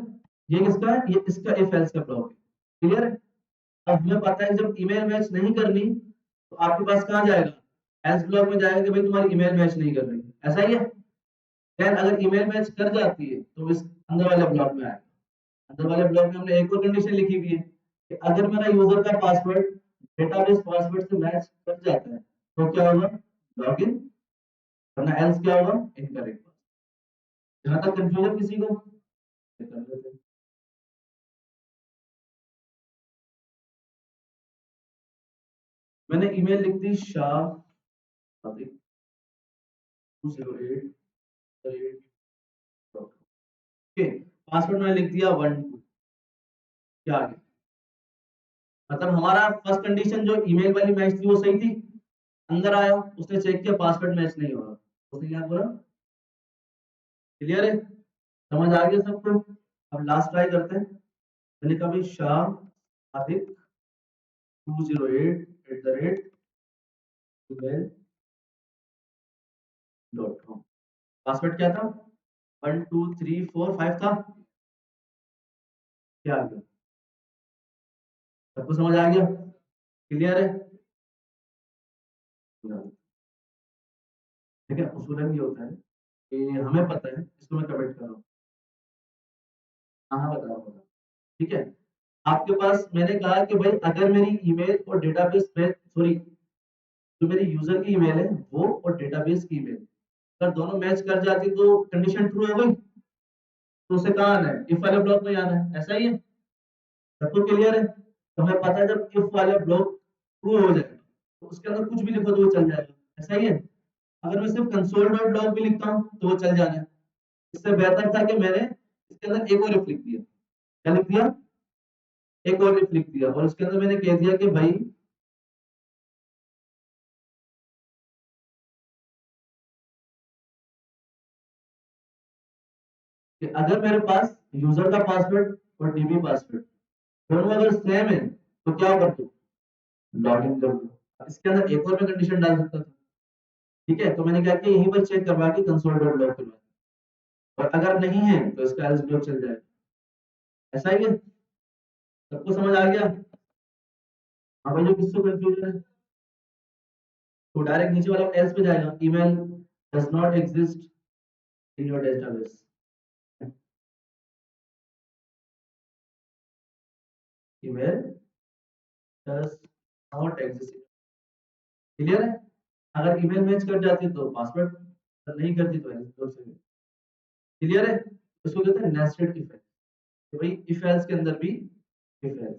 ये किसका है? ये इसका इफ एल्स का ब्लॉक है, क्लियर है? अब हमें पता है जब ईमेल मैच नहीं करनी तो आपके पास कहाँ जाएगा? एल्स ब्लॉक में जाएगा कि भाई तुम्हारी ईमेल मैच नहीं कर रही, ऐसा ही है? देन अगर ईमेल मैच कर जाती है तो इस अंदर वाले ब्लॉक में आएगा। अंदर वाले ब्लॉक में हमने एक और कंडीशन लिखी हुई है कि अगर मेरा यूजर का पासवर्ड डेटाबेस पासवर्ड से मैच कर जाता है तो क्या होगा? लॉगिन, वरना एल्स क्या होगा? इनकरेक्ट। जहां तक कंफ्यूजन किसी को? ये कर लेते हैं। मैंने ईमेल लिख दी शाह 208 ओके, पासवर्ड मैंने लिख दिया 12, क्या आ गया? मतलब हमारा फर्स्ट कंडीशन जो ईमेल वाली मैच थी वो सही थी। अंदर आया, उसने चेक किया पासवर्ड मैच नहीं हो रहा, उसने क्या बोला? क्लियर है? समझ आ गया सबको? अब लास्ट ट्राई करते हैं। मैंने कहा भाई शाह आदिक 208@gmail.com, पासवर्ड क्या था? 12345 था, क्या आ गया? सबको समझ आ गया? क्लियर है? ठीक है, उसूलन ये होता है कि हमें पता है, इसको मैं कमेंट कर रहा हूँ। हाँ हाँ, बता रहा हूँ। ठीक है, आपके पास मैंने कहा कि भाई अगर मेरी ईमेल और डेटाबेस में, सॉरी, जो मेरी यूजर की ईमेल है वो और डेटाबेस की ईमेल अगर दोनों मैच कर जाती तो कंडीशन ट्रू हो गई, तो उसे कहाँ आना है? इफ वाले ब्लॉक में आना है, ऐसा ही है? सबको क्लियर है? तो हमें पता है जब इफ वाला ब्लॉक ट्रू हो जाएगा तो उसके अंदर कुछ भी लिखो तो वो चल जाएगा, ऐसा ही है? अगर मैं सिर्फ कंसोल डॉट लॉग भी लिखता हूँ तो वो चल जाना है, इससे बेहतर था कि मैंने इसके अंदर एक और इफ लिख दिया। क्या लिख दिया? एक और इफ लिख दिया और उसके अंदर मैंने कह दिया कि भाई कि अगर मेरे पास यूजर का पासवर्ड और डीबी पासवर्ड दोनों अगर सेम है तो क्या कर दो? लॉग इन कर दो। इसके अंदर एक और मैं कंडीशन डाल सकता था। ठीक है, तो मैंने क्या किया, यहीं पर चेक करवा के कंसोल डॉट लॉग करवा, और अगर नहीं है तो इसका एल्स ब्लॉक चल जाएगा। ऐसा ही है, सबको समझ आ गया? हाँ भाई, जो किसको कंफ्यूजन है तो डायरेक्ट नीचे वाला एल्स पे जाएगा, email does not exist in your database. Email does not exist. Clear है? अगर ईमेल मैच कर जाती है तो पासवर्ड, अगर नहीं करती तो एल्स ब्लॉक चलेगा। क्लियर है? इसको कहते हैं नेस्टेड इफ एल्स। तो भाई इफ एल्स के अंदर भी इफ एल्स।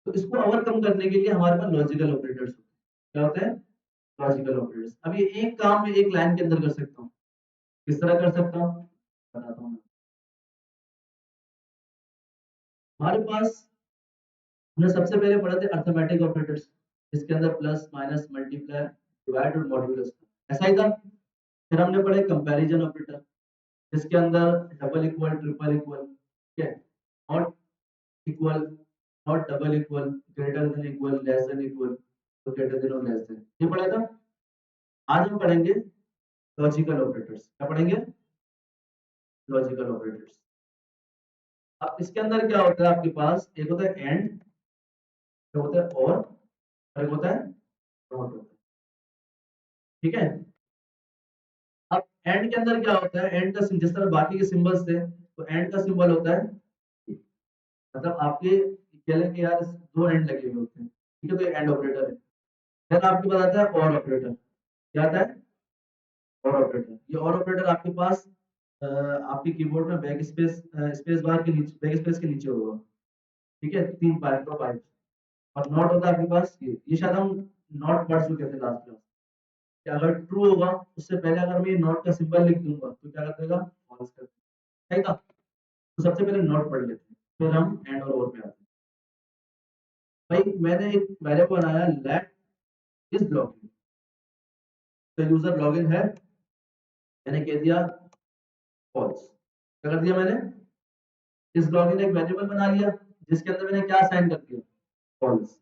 तो इसको ओवरकम करने के लिए हमारे पास लॉजिकल ऑपरेटर्स होते हैं। क्या होते हैं? Logical operators. अब ये एक काम में एक लाइन के अंदर कर सकता हूँ। किस तरह कर सकता हूँ बताता हूँ। हमारे पास, हमने सबसे पहले पढ़े थे अर्थमेटिक ऑपरेटर्स, जिसके अंदर प्लस माइनस मल्टीप्लाई डिवाइड और मॉड्यूलस। ऐसा ही था। फिर हमने पढ़े कंपैरिजन ऑपरेटर, जिसके अंदर डबल इक्वल ट्रिपल इक्वल, ठीक है, not equal, not double equal, greater than equal, less than equal, तो ग्रेटर देन और लेस देन, ये पढ़ा था। आज हम पढ़ेंगे लॉजिकल ऑपरेटर्स। क्या पढ़ेंगे? Logical operators. अब इसके अंदर क्या होता है, आपके पास एक होता है एंड, एक होता है और एक होता है नॉट होता है। ठीक है। अब एंड के अंदर क्या होता है, एंड का जिस तरह बाकी के सिंबल्स थे, तो एंड का सिंबल होता है, मतलब आपके कह लें कि यार दो एंड लगे हुए होते हैं, ठीक है, तो ये एंड ऑपरेटर है। फिर आपके पास आता है और ऑपरेटर। क्या आता है? और ऑपरेटर। ये और ऑपरेटर आपके पास आपके कीबोर्ड में बैक स्पेस स्पेस बार के नीचे, बैक स्पेस के नीचे होगा। ठीक है, तीन पाइप दो पाइप। और नॉट होता है आपके पास ये शायद हम नॉट पढ़ चुके थे लास्ट क्लास। कि अगर ट्रू होगा उससे पहले अगर मैं नॉट का सिंबल लिख दूंगा तो क्या कर देगा? फॉल्स कर देगा। सही था। तो सबसे पहले नॉट पढ़ लेते हैं, फिर हम एंड और पे आते हैं। भाई मैंने एक वेरिएबल बनाया लेट इज लॉगिन। तो यूजर लॉगिन है, मैंने कह दिया फॉल्स। क्या कर दिया मैंने? इस लॉगिन एक वेरिएबल बना लिया, जिसके अंदर मैंने क्या साइन कर दिया? फॉल्स।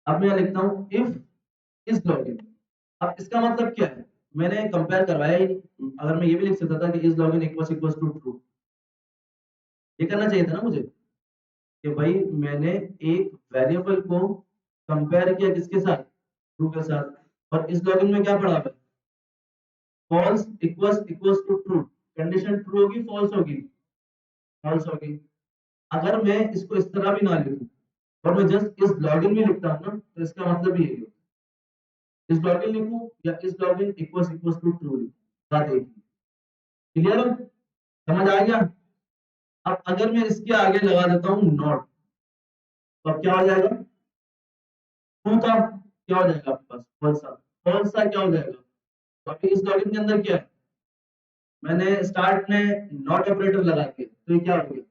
अब मैं लिखता हूँ इफ इज लॉगिन। अब इसका मतलब क्या है? मैंने कंपेयर करवाया ही नहीं। अगर मैं ये भी लिख सकता था कि is login equals to true, ये करना चाहिए था ना मुझे, कि भाई मैंने एक वेरिएबल को कंपेयर किया किसके साथ? ट्रू के साथ। और इस लॉगिन में क्या पढ़ा है? False equals to true. Condition true होगी फॉल्स होगी? फॉल्स होगी। अगर मैं इसको इस तरह भी ना लिखूं और मैं जस्ट इस लॉगिन में लिखता हूं ना, तो इसका मतलब ये है, इस लॉगिन लिखूं या इस लॉगिन इक्वल्स टू ट्रू लिखूं, बात एक ही। क्लियर है? समझ आ गया? अब अगर मैं इसके आगे लगा देता हूं नॉट, तो अब क्या हो जाएगा? ट्रू था, क्या हो जाएगा आपके पास? फॉल्स था। फॉल्स था, क्या हो जाएगा? तो अभी इस लॉगिन के अंदर क्या है, मैंने स्टार्ट में नॉट ऑपरेटर लगा के, तो ये क्या हो गया?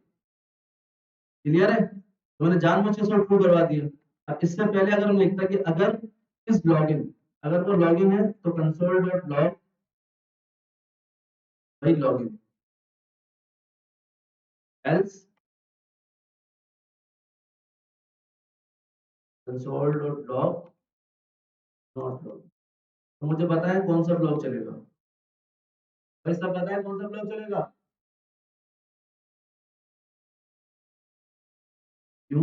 क्लियर है? तो मैंने जानबूझ के इसको ट्रू करवा दिया। अब इससे पहले अगर हम लिखता कि अगर इस लॉगिन, अगर वो लॉगिन है तो कंसोल डॉट लॉग भाई login, else console dot log not log. तो मुझे पता है कौन सा ब्लॉक चलेगा। भाई सब पता है कौन सा ब्लॉक चलेगा? क्यों?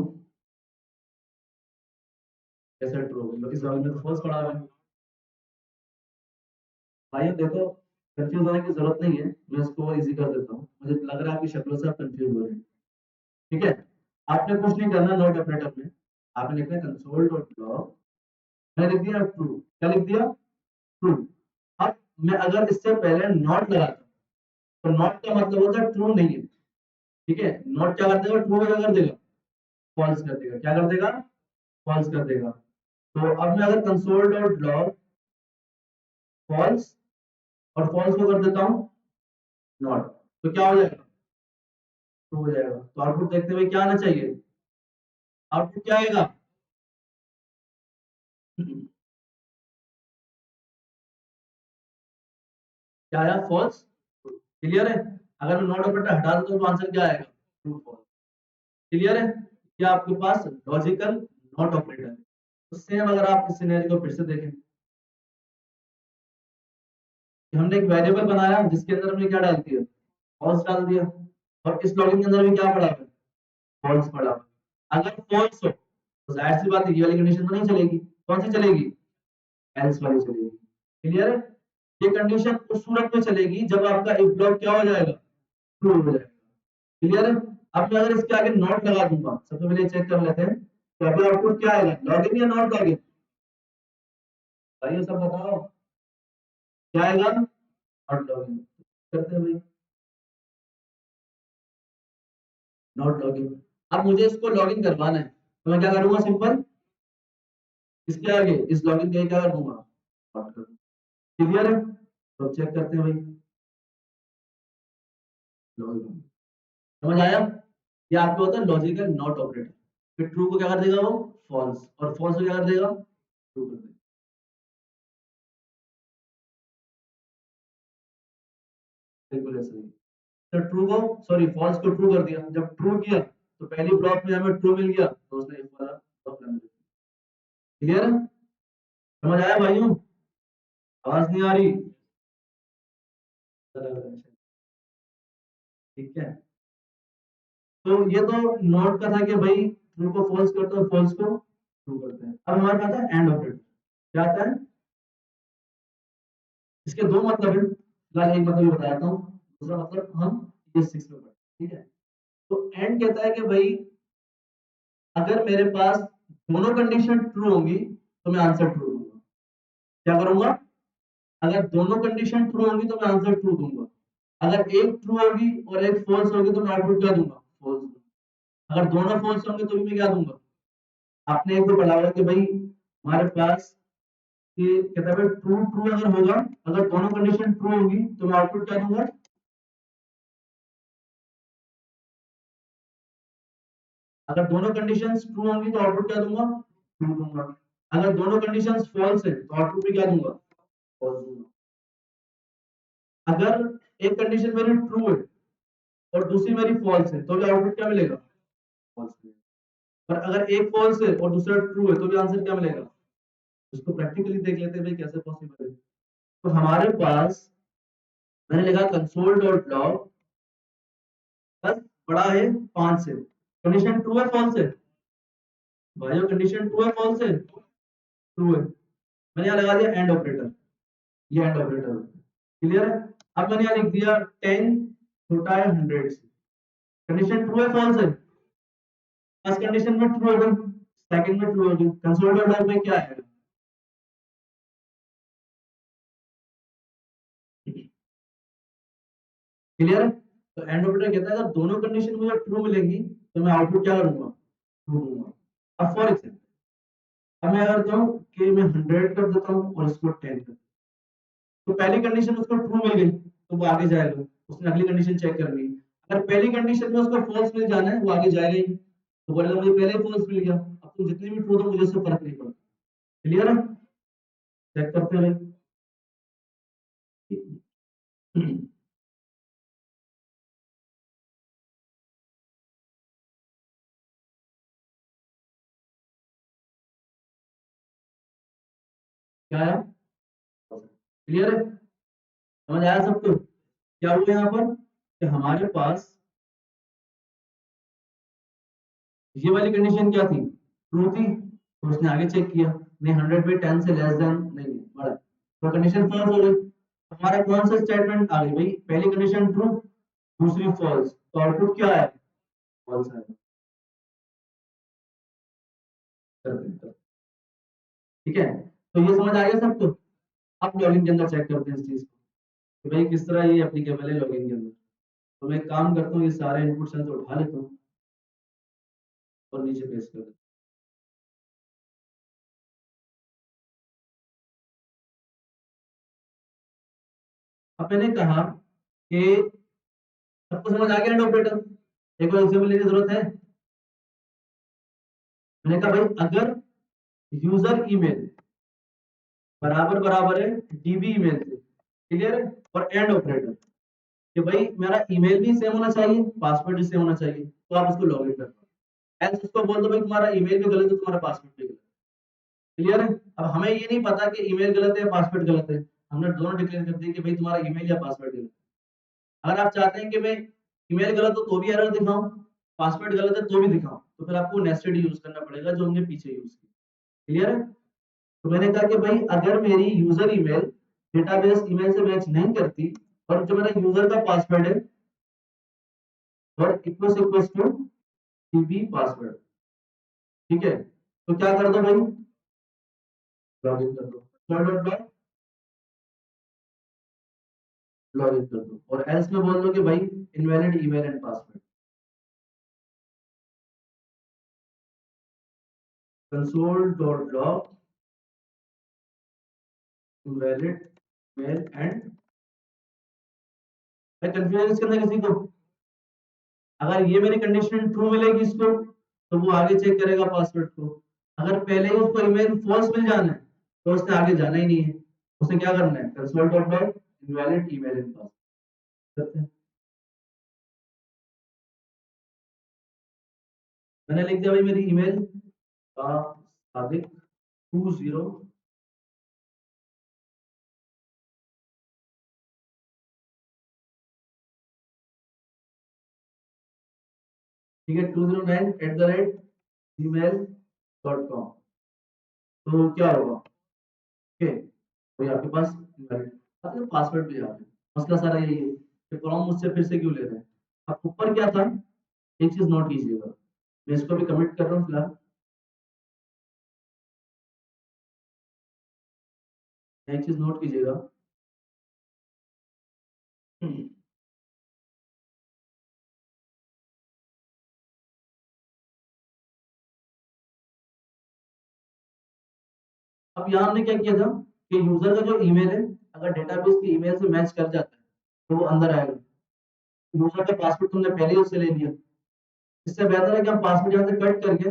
कैसे ट्रू होगी? इस लॉगिन में तो फॉल्स पड़ा हुआ है। भाई देखो, कंफ्यूज होने की जरूरत नहीं है, मैं इसको और इजी कर देता हूँ। मुझे लग रहा है आपकी शक्लों से आप कंफ्यूज हो रहे हैं। ठीक है, आपने कुछ नहीं करना नोट ऑपरेटर में, आपने लिखना है कंसोल डॉट लॉग, मैं लिख दिया ट्रू। क्या लिख दिया? ट्रू। अब मैं अगर इससे पहले नॉट लगाता, तो नॉट का मतलब होता है ट्रू नहीं है। ठीक है, नॉट क्या कर देगा? ट्रू क्या कर देगा? फॉल्स कर देगा। क्या कर देगा? फॉल्स कर देगा। तो अब मैं अगर कंसोल डॉट लॉग फॉल्स और फॉल्स को कर देता हूँ नॉट, तो क्या हो जाएगा, ट्रू हो जाएगा। तो आउटपुट देखते हुए क्या आना चाहिए, आउटपुट क्या आएगा, क्या आया, फॉल्स। क्लियर है। अगर मैं नॉट ऑपरेटर हटा दूं तो आंसर क्या आएगा, ट्रू फॉल्स। क्लियर है। क्या आपके पास लॉजिकल नॉट ऑपरेटर है। तो सेम अगर आप इस सिनेरियो को फिर से देखें, कि हमने एक वेरिएबल बनाया जिसके अंदर हमने क्या डाल दिया, फॉल्स डाल दिया, और इस लॉगिन के अंदर भी क्या पड़ा है, फॉल्स पड़ा है। अगर फॉल्स हो तो जाहिर सी बात है ये वाली कंडीशन तो नहीं चलेगी, कौन सी चलेगी, एल्स वाली चलेगी। क्लियर है। ये कंडीशन उस सूरत में चलेगी जब आपका इफ ब्लॉक क्या हो जाएगा, ट्रू हो जाएगा। क्लियर है। अब मैं अगर इसके आगे नॉट लगा दूंगा, सबसे पहले चेक कर लेते हैं, तो अभी आउटपुट क्या आएगा, लॉगिन या नॉट लॉगिन, भाई सब बताओ क्या आएगा, नॉट लॉगिन। करते हैं भाई, नॉट लॉगिन। अब मुझे इसको लॉगिन करवाना है, तो मैं क्या करूंगा, सिंपल इसके आगे इस लॉगिन के आगे क्या कर दूंगा, नॉट कर दूंगा। क्लियर है। तो चेक करते हैं भाई, लॉगिन समझ आया। ये आपको होता है लॉजिकल नॉट ऑपरेटर। फिर ट्रू को क्या कर देगा वो, फॉल्स, और फॉल्स को क्या कर देगा, ट्रू कर देगा। बिल्कुल ऐसा ही। तो ट्रू को, सॉरी फॉल्स को ट्रू कर दिया, जब ट्रू किया तो पहली ब्लॉक में हमें ट्रू मिल गया, तो उसने इस वाला ब्लॉक करने दिया। क्लियर है। समझ आया भाइयों, आवाज नहीं आ रही, ठीक है। तो ये तो नोट का था कि भाई ट्रू को फॉल्स करते हैं, फॉल्स को ट्रू करते हैं। अब हमारे पास आता है एंड ऑपरेटर। क्या आता है, इसके दो मतलब है, फिलहाल एक मतलब ये बताता हूँ, दूसरा मतलब हम ये 6 में पढ़े, ठीक है। तो एंड कहता है कि भाई अगर मेरे पास दोनों कंडीशन ट्रू होंगी तो मैं आंसर ट्रू दूंगा। क्या करूंगा, अगर दोनों कंडीशन ट्रू होंगी तो मैं आंसर ट्रू दूंगा। अगर एक ट्रू होगी और एक फॉल्स होगी तो मैं आउटपुट क्या दूंगा, फॉल्स दूंगा। अगर दोनों फॉल्स होंगे तो भी मैं क्या दूंगा, आपने एक तो पढ़ा होगा कि भाई हमारे पास ये कहता है ट्रू ट्रू अगर होगा, अगर दोनों कंडीशन ट्रू होगी तो मैं आउटपुट क्या दूंगा, अगर दोनों कंडीशंस ट्रू होंगी तो आउटपुट क्या दूंगा, ट्रू दूंगा। अगर दोनों कंडीशंस फॉल्स है तो आउटपुट भी क्या दूंगा, फॉल्स दूंगा। अगर एक कंडीशन मेरी ट्रू है और दूसरी मेरी फॉल्स है तो भी आउटपुट क्या मिलेगा, फॉल्स मिलेगा। और अगर एक फॉल्स है और दूसरा ट्रू है तो भी आंसर क्या मिलेगा। इसको प्रैक्टिकली देख लेते हैं भाई कैसे पॉसिबल है। तो हमारे पास मैंने लिखा कंसोल डॉट लॉग बस बड़ा है 5 से, कंडीशन ट्रू है फॉल्स है, भाइयों कंडीशन ट्रू है फॉल्स है, ट्रू है। मैंने यहाँ लगा दिया एंड ऑपरेटर, ये एंड ऑपरेटर है। क्लियर है। अब मैंने यहाँ लिख दिया 10 छोटा है 100 से, कंडीशन ट्रू है फॉल्स है, फर्स्ट कंडीशन में ट्रू होगी, सेकंड में ट्रू होगी, कंसोल डॉट लॉग में क्या है, क्लियर है। तो एंड ऑपरेटर कहता है अगर दोनों कंडीशन मुझे ट्रू मिलेंगी तो मैं आउटपुट क्या करूंगा, ट्रू दूंगा। अब फॉर एग्जाम्पल अब मैं करता हूँ कि मैं 100 कर देता हूँ और इसको 10 कर, तो पहली कंडीशन उसको ट्रू मिल गई तो वो आगे जाएगा, उसने अगली कंडीशन चेक करनी है। अगर पहली कंडीशन में उसको फॉल्स मिल जाना है वो आगे जाएगा ही नहीं। तो बोलेगा मुझे पहले ही फॉल्स मिल गया, अब तुम जितनी भी ट्रू दो मुझे उससे फर्क नहीं पड़ता। क्लियर है। चेक करते हैं। क्या है, क्लियर है, समझ आया सबको। क्या हुआ यहाँ पर कि हमारे पास ये वाली कंडीशन क्या थी, ट्रू थी, तो उसने आगे चेक किया, नहीं 100 पे 10 से लेस देन नहीं है, बड़ा, तो कंडीशन फॉल्स हो गई। हमारा कौन सा स्टेटमेंट आ गई भाई, पहली कंडीशन ट्रू दूसरी फॉल्स, तो आउटपुट क्या आया, फॉल्स आया। ठीक है। तो ये समझ आ गया सबको। अब लॉगिन के अंदर चेक करते हैं इस चीज को कि भाई किस तरह ये एप्लीकेबल है लॉगिन के अंदर। तो मैं एक काम करता हूँ, ये सारे इनपुट सेंस उठा लेता हूँ और नीचे पेस्ट कर देता हूँ। अब मैंने कहा कि सबको समझ आ गया एंड ऑपरेटर? एक और एग्जांपल लेने की जरूरत है? मैंने कहा भाई अगर यूजर ईमेल बराबर बराबर है डीबी ईमेल से, क्लियर है, और एंड ऑपरेटर कि भाई मेरा ईमेल भी सेम होना चाहिए, पासवर्ड भी सेम होना चाहिए, तो आप उसको लॉगिन कर पाओ। एल्स उसको बोल दो भाई तुम्हारा ईमेल भी गलत है, तुम्हारा पासवर्ड भी गलत है, क्लियर है। अब हमें ये नहीं पता कि ईमेल गलत है या पासवर्ड गलत है, हमने दोनों डिक्लेयर कर दिया कि भाई तुम्हारा ईमेल या पासवर्ड गलत है। अगर आप चाहते हैं कि मैं ईमेल गलत हो तो भी एरर दिखाऊं, पासवर्ड गलत है तो भी दिखाऊं, तो फिर आपको नेस्टेड यूज करना पड़ेगा जो हमने पीछे यूज किया, क्लियर है। तो मैंने कहा कि भाई अगर मेरी यूजर ईमेल डेटाबेस ईमेल से मैच नहीं करती और जो मेरा यूजर का पासवर्ड है और इक्वल्स टू डीबी पासवर्ड, ठीक है, तो क्या कर दो भाई, लॉगिन कर दो, लॉगिन कर दो, और एल्स में बोल दो कि भाई invalid email and password, console dot log invalid male and. मैं कंफ्यूजन इसके अंदर किसी को, अगर ये मेरी कंडीशन ट्रू मिलेगी इसको तो वो आगे चेक करेगा पासवर्ड को, अगर पहले ही उसको ईमेल फॉल्स मिल जाना है तो उसने आगे जाना ही नहीं है, उसे क्या करना है, console dot log invalid email and password करते हैं। मैंने लिख दिया भाई मेरी ईमेल का सादिक 20, ठीक है, 209@gmail.com, तो क्या होगा, ओके, तो आपके पास इनवैलिड, मतलब पासवर्ड भी आ गया। मसला सारा यही है कि प्रॉम मुझसे फिर से क्यों ले रहे हैं। अब ऊपर क्या था, एक चीज नोट कीजिएगा, मैं इसको भी कमिट कर रहा हूँ फिलहाल, एक चीज नोट कीजिएगा। अब यहाँ हमने क्या किया था कि यूजर का जो ईमेल है अगर डेटाबेस के ईमेल से मैच कर जाता है तो वो अंदर आएगा, यूजर का पासवर्ड तुमने पहले ही उससे ले लिया, इससे बेहतर है कि हम पासवर्ड यहाँ से कट करके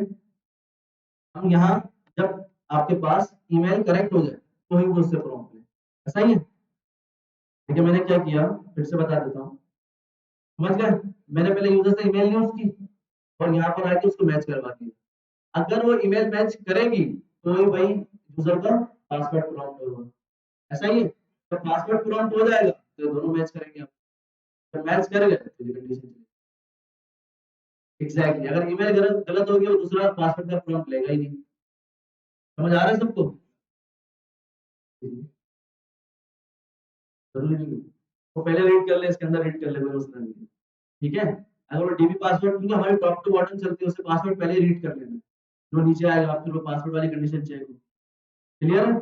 हम यहाँ जब आपके पास ईमेल करेक्ट हो जाए तो ही वो उससे प्रॉम्प्ट ले, ऐसा ही है। देखिए मैंने क्या किया, फिर से बता देता हूँ, समझ गए, मैंने पहले यूजर से ईमेल ली उसकी और यहाँ पर आके उसको मैच करवा दिया, अगर वो ईमेल मैच करेगी तो ही भाई यूजर का पासवर्ड प्रॉम्प्ट होगा, ऐसा ही है। तो पासवर्ड प्रॉम्प्ट हो जाएगा तो दोनों मैच करेंगे, आप तो मैच कर गए तो ये कंडीशन एग्जैक्टली, अगर ईमेल गलत गलत होगी वो दूसरा पासवर्ड का प्रॉम्प्ट लेगा ही नहीं, समझ आ रहा है सबको? जरूरी नहीं है। वो पहले रीड कर ले, इसके अंदर रीड कर ले, कोई मसला नहीं है, ठीक है। अगर वो डीबी पासवर्ड, क्योंकि हमारी टॉप टू बॉटम चलती है, उससे पासवर्ड पहले ही रीड कर लेना, जो नीचे आएगा आपके वो पासवर्ड वाली कंडीशन चेक हो, क्लियर है,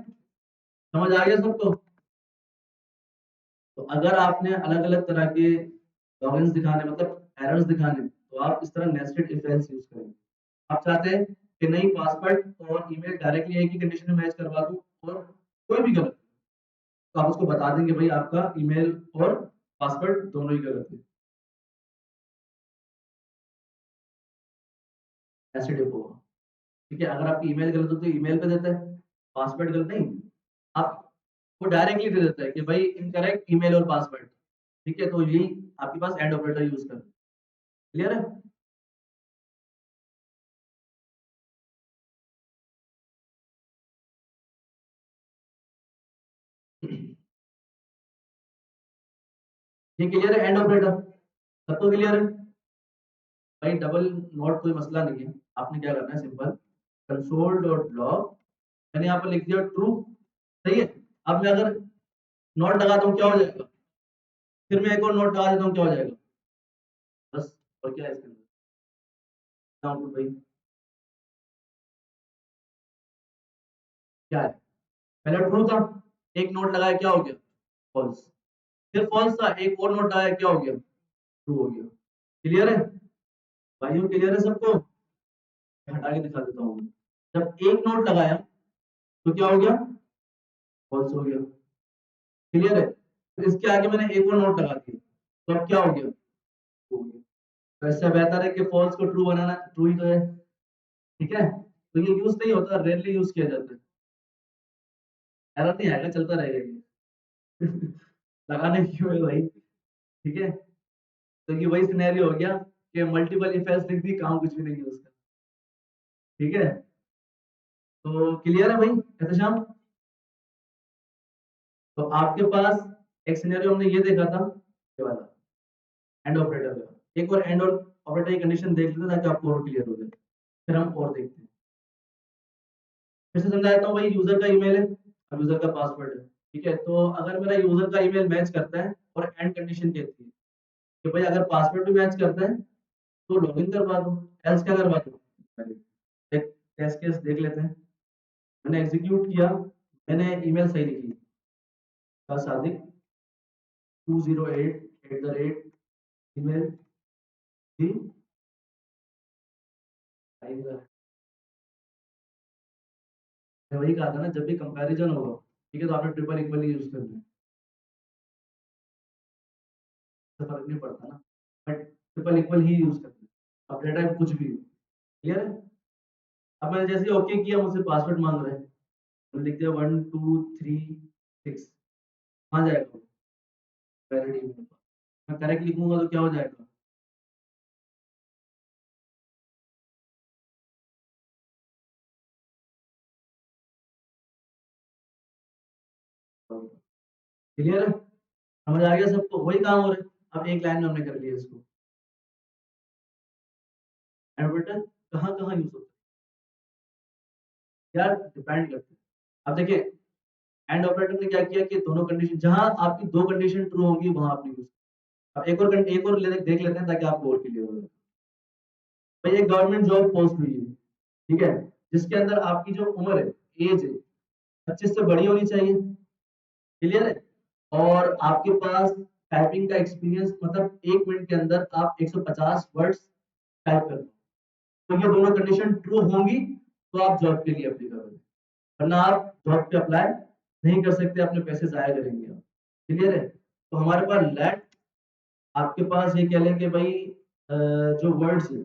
समझ आ गया सबको? तो अगर आपने अलग अलग तरह के लॉगिन्स दिखाने मतलब एरर्स दिखाने तो आप इस तरह नेस्टेड इफ एल्स यूज करेंगे। आप चाहते हैं कि नहीं पासवर्ड और ईमेल डायरेक्टली एक ही कंडीशन में मैच करवा दूं और कोई भी गलत, तो आप उसको बता देंगे भाई आपका ईमेल और पासवर्ड दोनों ही गलत है, ऐसे डिप होगा, ठीक है। अगर आपकी ईमेल गलत हो तो ईमेल पे देता है, पासवर्ड गलत नहीं, आप वो डायरेक्टली दे देता है कि भाई इनकरेक्ट ईमेल और पासवर्ड, ठीक है, तो यही आपके पास एंड ऑपरेटर यूज कर, क्लियर है। ये क्लियर है एंड ऑपरेटर, सबको क्लियर है? भाई डबल नोट कोई मसला नहीं है, आपने क्या करना है सिंपल, कंसोल डॉट लॉग, मैंने यहाँ पर लिख दिया ट्रू, सही है। अब मैं अगर नोट लगाता हूँ क्या हो जाएगा, फिर मैं एक और नोट लगा देता हूँ क्या हो जाएगा, बस, और क्या है इसके अंदर, भाई क्या है, पहले ट्रू था, एक नोट लगाया क्या हो गया, फॉल्स, फिर फॉल्स था एक और नोट लगाया क्या हो गया, ट्रू हो गया, क्लियर है भाइयों, क्लियर है सबको? हटा के दिखा देता हूँ, जब एक नोट लगाया तो क्या हो गया, फॉल्स हो गया, क्लियर है, तो इसके आगे मैंने एक और नोट लगा दिया तो अब क्या हो गया, तो इससे बेहतर है कि फॉल्स को ट्रू बनाना, ट्रू ही तो है, ठीक है? तो ये यूज़ नहीं होता, रेयरली यूज़ किया जाता है। एरर नहीं आएगा, चलता रहेगा ये। लगाने क्यों है भाई, ठीक है? तो ये वही सिनेरियो हो गया कि मल्टीपल इफ एल्स लिख दी, काम कुछ भी नहीं है उसका, ठीक है? तो क्लियर है भाई एहतशाम? तो आपके पास एक सिनेरियो हमने ये देखा था, ये वाला एंड ऑपरेटर का। एक और एंड और ऑपरेटर की कंडीशन देख लेते हैं ताकि आपको और क्लियर हो जाए। फिर हम और देखते हैं। फिर से समझा देता हूँ भाई, यूजर का ईमेल है और यूजर का पासवर्ड है, ठीक है? तो अगर मेरा यूजर का ईमेल मैच करता है और एंड कंडीशन कहती है कि भाई अगर पासवर्ड भी मैच करता है तो लॉगिन करवा दो, एल्स क्या करवा दो? एक टेस्ट केस देख लेते हैं। मैंने एग्जीक्यूट किया, मैंने ईमेल सही लिखी, सादिक 208 ईमेल थी। मैं वही कहा था ना, जब भी कंपैरिजन होगा, ठीक है, तो आपने ट्रिपल इक्वली यूज करना है, तो फर्क नहीं पड़ता ना, but triple equal he use करना है। अब डेटा कुछ भी हो, क्लियर है? अब मैंने जैसे ओके किया, मुझसे पासवर्ड मांग रहे हैं, मैंने लिख दिया 1236, कहाँ जाएगा? Valid email. मैं करेक्ट लिखूंगा तो क्या हो जाएगा? क्लियर है? समझ आ गया सबको? वही काम हो रहा है। अब एक लाइन में हमने कर लिया इसको। एडवर्टर कहाँ कहाँ यूज होता है यार, डिपेंड करता है। अब देखिए, एंड ऑपरेटर ने क्या किया कि दोनों कंडीशन, जहां आपकी दो कंडीशन ट्रू होंगी वहां आपने यूज। अब देख लेते हैं ताकि आपको और क्लियर हो जाए। भाई एक गवर्नमेंट जॉब पोस्ट हुई है, ठीक है, जिसके अंदर आपकी जो उम्र है, एज है, 25 से बड़ी होनी चाहिए, क्लियर है? और आपके पास टाइपिंग का एक्सपीरियंस, मतलब 1 मिनट के अंदर आप 150 वर्ड्स टाइप कर दो। तो ये दोनों कंडीशन ट्रू होंगी तो आप जॉब के लिए अप्लाई करोगे, वरना आप जॉब पे अप्लाई नहीं कर सकते, अपने पैसे जाया करेंगे आप। क्लियर है? तो हमारे पास लेट, आपके पास ये कह लें कि भाई जो वर्ड्स है,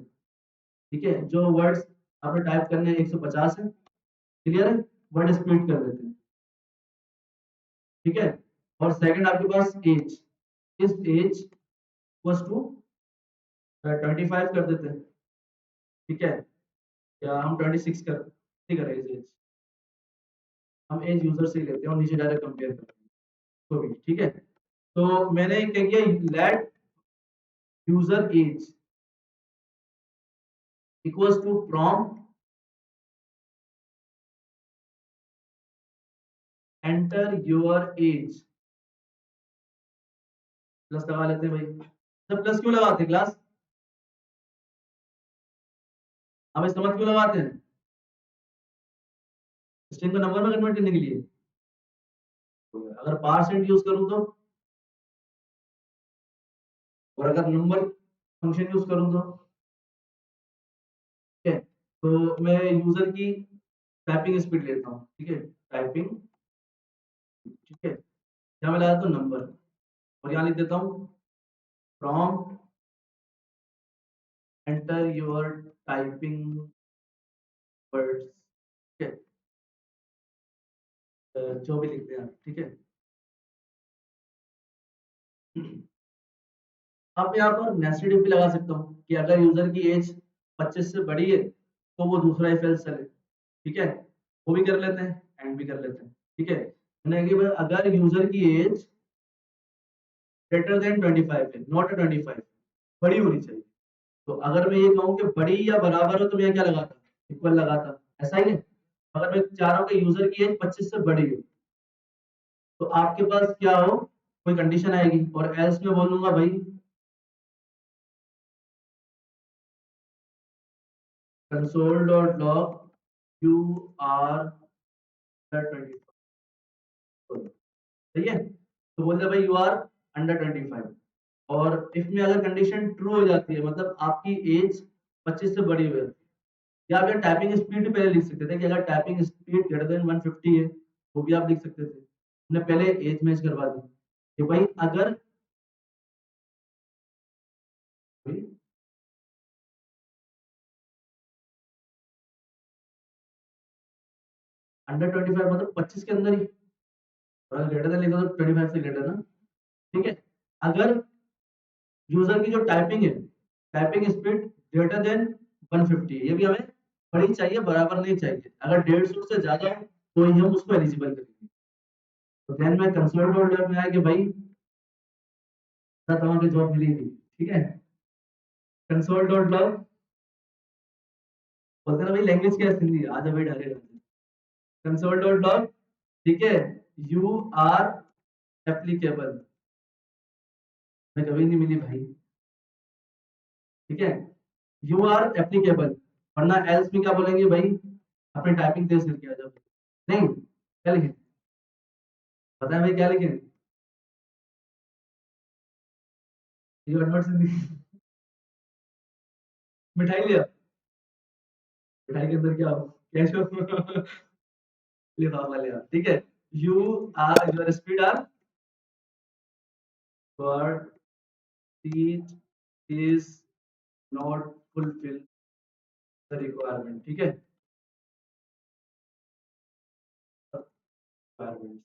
ठीक है, जो वर्ड्स आपने टाइप करने हैं 150 है, क्लियर है? वर्ड स्प्लिट कर देते हैं, ठीक है? और सेकंड आपके पास एज, इस एज इक्वल्स टू 25 कर देते हैं, ठीक है? या हम 26 कर, ठीक है, एज, हम एज यूजर से ही लेते हैं और नीचे डायरेक्ट कंपेयर करते हैं, तो भी ठीक है। तो मैंने क्या किया, let user age equals to prompt enter your age, plus लगा लेते हैं भाई। तो प्लस क्यों लगाते हैं क्लास? अब समझ क्यों लगाते हैं? स्ट्रिंग को नंबर में कन्वर्ट करने के लिए। अगर परसेंट यूज करूं तो, और अगर नंबर फंक्शन यूज करूं तो, ठीक है? तो मैं यूजर की टाइपिंग स्पीड लेता हूँ, ठीक है, टाइपिंग, ठीक है, यहाँ मैं लगाता हूँ नंबर, और यहाँ लिख देता हूँ prompt enter your typing words, ठीक है, जो भी लिखते हैं आप, ठीक है। अब यहाँ पर नेस्टेड इफ भी लगा सकता हूँ कि अगर यूजर की एज 25 से बड़ी है तो वो दूसरा इफ एल्स चले, ठीक है, वो भी कर लेते हैं, एंड भी कर लेते हैं, ठीक है। मैंने कि भाई अगर यूजर की एज ग्रेटर देन 25 है, नॉट 25, बड़ी होनी चाहिए। तो अगर मैं ये कहूँ कि बड़ी या बराबर हो तो मैं क्या लगाता? इक्वल लगाता, ऐसा ही है। अगर मैं चाह रहा हूँ कि यूजर की एज 25 से बड़ी हो, तो आपके पास क्या हो, कोई कंडीशन आएगी, और एल्स में बोलूंगा भाई console dot log you are 25, सही है? तो बोलते हैं भाई यू आर अंडर 25। और इफ में अगर कंडीशन ट्रू हो जाती है, मतलब आपकी एज 25 से बड़ी हुई है, या अगर टाइपिंग स्पीड पहले लिख सकते थे कि अगर टाइपिंग स्पीड ग्रेटर देन 150 है, वो भी आप लिख सकते थे। हमने पहले एज मैच करवा दी कि भाई अगर अंडर 25 मतलब 25 के अंदर ही, और अगर ग्रेटर देन लिखा तो 25 से ग्रेटर ना, ठीक है। अगर यूजर की जो टाइपिंग है, टाइपिंग स्पीड ग्रेटर देन 150, ये भी हमें बड़ी चाहिए, बराबर नहीं चाहिए। अगर 150 से ज्यादा है तो ही हम उसको एलिजिबल करेंगे। तो देन में कंसोल डॉट लॉग में आया कि भाई तुम्हें जॉब मिली नहीं, ठीक है। कंसोल डॉट लॉग बोलते हैं ना भाई लैंग्वेज क्या है सिंधी, आ जा भाई डायरेक्ट कंसोल डॉट लॉग, ठीक है। यू आर एप्लीकेबल, मैं कभी नहीं मिली भाई, ठीक है। यू आर एप्लीकेबल, वरना एल्स में क्या बोलेंगे भाई, अपनी टाइपिंग तेज करके आ जाओ। नहीं, क्या लिखें, पता है भाई क्या लिखें, ये एडवर्ड सिंधी। मिठाई लिया, मिठाई के अंदर क्या हो, कैश हो, लिफाफा लिया, ठीक है। You are your speed are for teach is not fulfil the requirement, ठीक है। रिक्वायरमेंट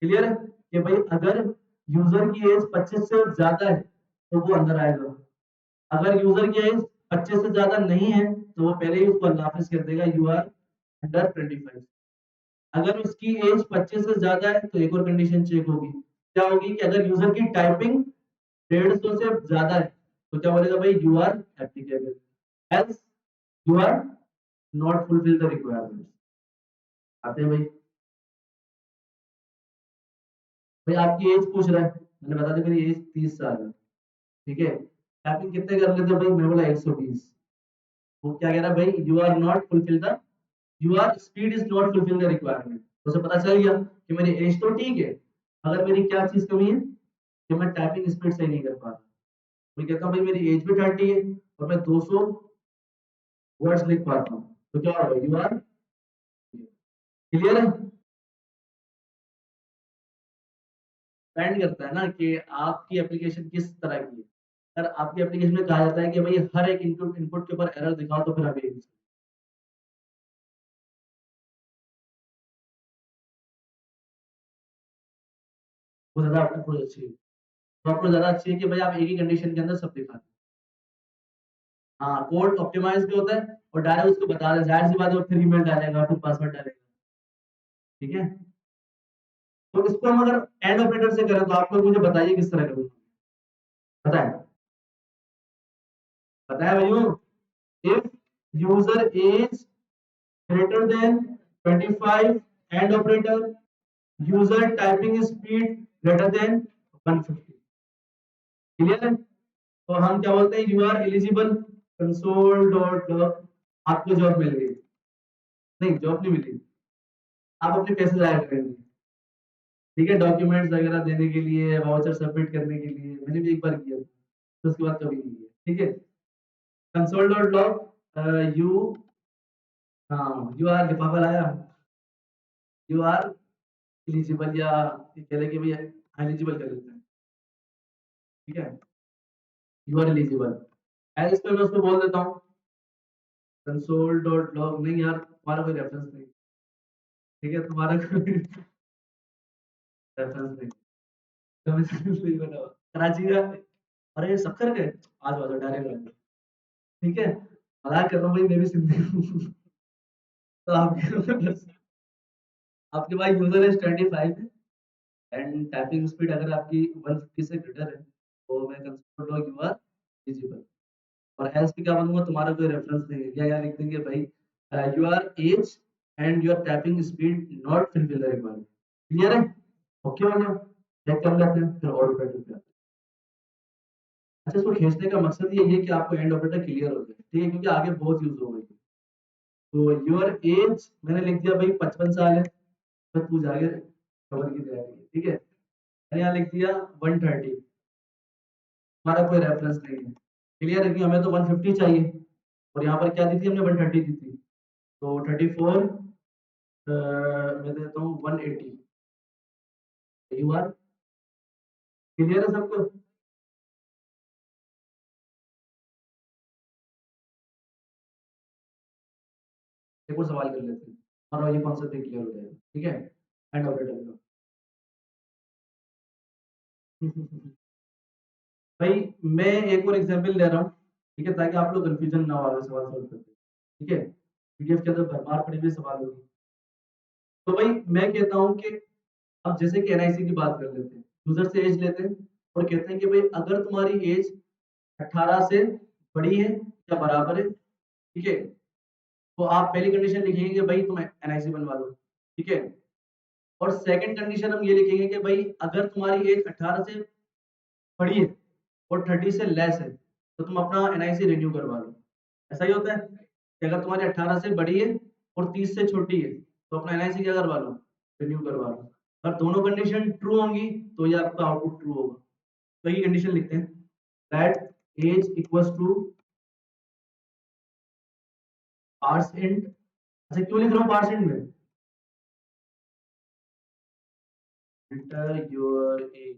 क्लियर है कि भाई अगर यूजर की एज 25 से ज्यादा है तो वो अंदर आएगा, अगर यूजर की एज 25 से ज्यादा नहीं है तो वो पहले ही उसको अल्लाह हाफिज कर देगा, यू आर अंडर 25। अगर उसकी एज 25 से ज्यादा है तो एक और कंडीशन चेक होगी, क्या होगी कि अगर यूजर की टाइपिंग 150 से ज्यादा है तो क्या बोलेगा भाई, you are applicable, else you are not fulfil the requirement. आते हैं भाई, भाई आपकी एज पूछ रहा है, मैंने बता दिया मेरी एज 30 साल है, ठीक है। टाइपिंग कितने कर लेते हो भाई, मैंने बोला 120। वो क्या कह रहा है भाई, you are not fulfil the, you are speed is not fulfil the requirement. तो उसे पता चल गया कि मेरी एज तो ठीक है, अगर मेरी क्या चीज कमी है कि मैं टाइपिंग स्पीड सही नहीं कर पा रहा। मैं कहता हूँ भाई मेरी एज भी 30 है और मैं 200 वर्ड्स लिख पाता हूँ, तो क्या होगा, यू आर क्लियर है। डिपेंड करता है ना कि आपकी एप्लीकेशन किस तरह की है। अगर आपकी एप्लीकेशन में कहा जाता है कि भाई हर एक इनपुट इनपुट के ऊपर एरर दिखाओ, तो फिर आप ये वो ज्यादा अप्रोच अच्छी है, तो अप्रोच ज्यादा अच्छी है कि भाई आप एक ही कंडीशन के अंदर सब दिखा दें। हाँ, कोड ऑप्टिमाइज भी होता है और डायरेक्ट उसको बता दें, जाहिर सी बात है वो फिर ईमेल डालेगा, फिर पासवर्ड डालेगा, ठीक है। तो इसको हम अगर एंड ऑपरेटर से करें तो आप लोग मुझे बताइए किस तरह करूँगा, पता है, पता है भाइयों। If user is greater than 25, and operator, user typing speed greater than 150, clear है। तो हम क्या बोलते हैं, you are eligible, console dot log, आपको जॉब मिल गई। नहीं, जॉब नहीं मिली, आप अपने पैसे जाया करेंगे, ठीक है। डॉक्यूमेंट्स वगैरह देने के लिए, वाउचर सबमिट करने के लिए, मैंने भी एक बार किया था, तो उसके बाद कभी नहीं किया, ठीक है। कंसोल डॉट लॉग, यू, हाँ यू आर लिफाफा लाया, यू आर एलिजिबल, या कह रहे कि भैया एलिजिबल कर लेते हैं, ठीक है। यू आर एलिजिबल, एज पे मैं उसको बोल देता हूँ कंसोल डॉट लॉग, नहीं यार तुम्हारा कोई रेफरेंस नहीं, ठीक है, तुम्हारा कोई रेफरेंस नहीं, नहीं बना हुआ। कराची का, अरे सब कर गए, आज बाजू डायरेक्ट आ जाओ, ठीक है। मजाक कर रहा हूँ भाई, मैं भी सिंधी हूँ। तो आपके आपके पास यूजर एज 25 है एंड टाइपिंग स्पीड अगर आपकी 150 से ग्रेटर है तो मैं consider log you are eligible, और एल्स पे क्या बोलूंगा, तुम्हारा कोई रेफरेंस नहीं है, या यहाँ लिख देंगे भाई you are age and your typing speed not fulfil the requirement, clear है। ओके हो गया, चेक कर लेते हैं फिर और ऑपरेटर पे आते हैं। अच्छा, इसको खींचने का मकसद ये है कि आपको एंड ऑपरेटर क्लियर हो जाए, ठीक है, क्योंकि आगे बहुत यूज होगा ये। तो योर एज मैंने लिख दिया भाई 55 साल है, तो तू जाके खबर की तैयारी है, ठीक है। मैंने यहाँ लिख दिया 130, हमारा कोई रेफरेंस नहीं है, क्लियर है कि हमें तो 150 चाहिए, और यहाँ पर क्या दी थी हमने, 130 दी थी, तो 34 मैं देता हूँ 180, यू आर क्लियर है सबको। एक और सवाल कर लेते हैं, और ये कॉन्सेप्ट भी क्लियर हो जाएगा, ठीक है। एंड ऑपरेटर का भाई मैं एक और एग्जांपल ले रहा हूँ, ठीक है, ताकि आप लोग कंफ्यूजन ना हो वाले सवाल सॉल्व करते, ठीक है। पीडीएफ के अंदर भरमार पड़ी हुई सवाल होगी। तो भाई मैं कहता हूँ कि अब जैसे कि एनआईसी की बात कर लेते हैं, यूजर से एज लेते हैं और कहते हैं कि भाई अगर तुम्हारी एज 18 से बड़ी है या बराबर है, ठीक है, तो आप पहली कंडीशन लिखेंगे कि भाई तुम एनआईसी बनवा लो, ठीक है। और सेकंड कंडीशन हम ये लिखेंगे कि भाई अगर तुम्हारी एज 18 से बड़ी है और 30 से लेस है तो तुम अपना एनआईसी रिन्यू करवा लो। ऐसा ही होता है कि अगर तुम्हारी 18 से बड़ी है और 30 से छोटी है तो अपना एनआईसी क्या करवा लो, रिन्यू करवा लो। अगर दोनों कंडीशन ट्रू होंगी तो ये आपका आउटपुट ट्रू होगा। तो ये कंडीशन लिखते हैं, that age equals to parseInt. अच्छा क्यों लिख रहा हूँ पार्सेंट में, एंटर योर एज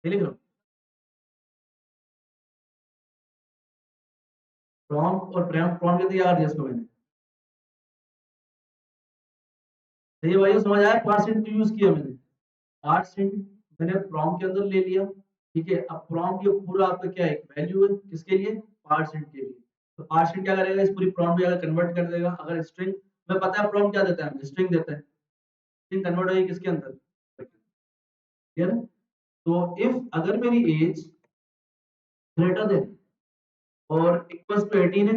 ये लिख रहा हूँ। प्रॉम्प्ट और प्रॉम्प्ट के अंदर क्या कर दिया इसको मैंने, तो ये भाई समझ आया परसेंट क्यों यूज किया मैंने। परसेंट मैंने प्रॉम्प्ट के अंदर ले लिया, ठीक है। अब प्रॉम्प्ट ये पूरा आपका क्या है, वैल्यू है किसके लिए, परसेंट के लिए। तो परसेंट क्या करेगा, इस पूरी प्रॉम्प्ट में अगर कन्वर्ट कर देगा, अगर स्ट्रिंग में पता है प्रॉम्प्ट क्या देता है, स्ट्रिंग देता है, स्ट्रिंग कन्वर्ट होगी किसके अंदर, क्लियर है। तो इफ अगर मेरी एज ग्रेटर देन और इक्वल्स टू 18 है,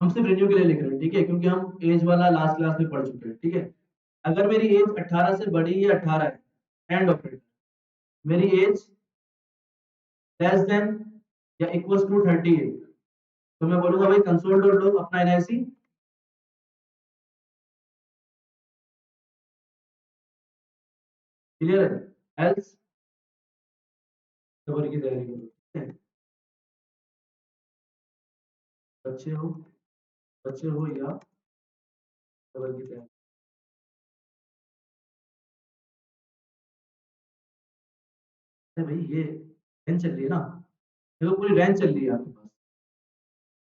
हम सिर्फ रिन्यू के लिए लिख रहे हैं, ठीक है, क्योंकि हम एज वाला लास्ट क्लास में पढ़ चुके हैं, ठीक है। अगर मेरी एज 18 से बड़ी है, 18 है, एंड ऑफ इट, मेरी एज लेस देन या इक्वल्स टू 30 है, तो मैं बोलूंगा भाई कंसोल डॉट लॉग अपना एनआईसी क्लियर है, एल्स कवर की तैयारी करो, ठीक है। बच्चे हो, बच्चे हो या कवर की तैयारी। अरे भाई ये रेंज चल रही है ना, देखो पूरी रेंज चल रही है आपके पास,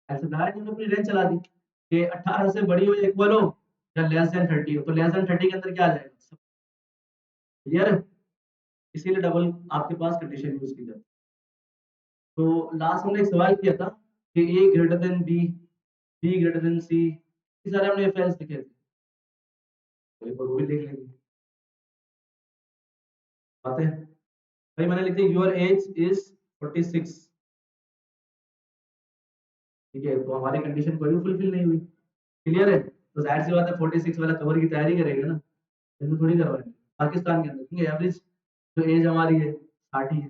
ऐसे डायरेक्ट हमने पूरी रेंज चला दी कि 18 से बड़ी हो या इक्वल हो या लेस देन 30 हो, तो लेस देन 30 के अंदर क्या आ जाएगा, क्लियर है। इसीलिए डबल आपके पास कंडीशन यूज की जाती है। तो लास्ट हमने एक सवाल किया था कि A greater than B greater than C, ये सारे हमने इफ एल्स लिखे थे, तो एक बार वो भी देख लेंगे, आते हैं। भाई मैंने लिख दिया योर एज इज 46, ठीक है, तो हमारी कंडीशन कोई भी फुलफिल नहीं हुई, क्लियर है। तो जाहिर सी बात है 46 वाला कवर की तैयारी करेगा ना, इसमें थोड़ी करवाएंगे पाकिस्तान के अंदर, क्योंकि एवरेज जो एज हमारी है 60 ही है।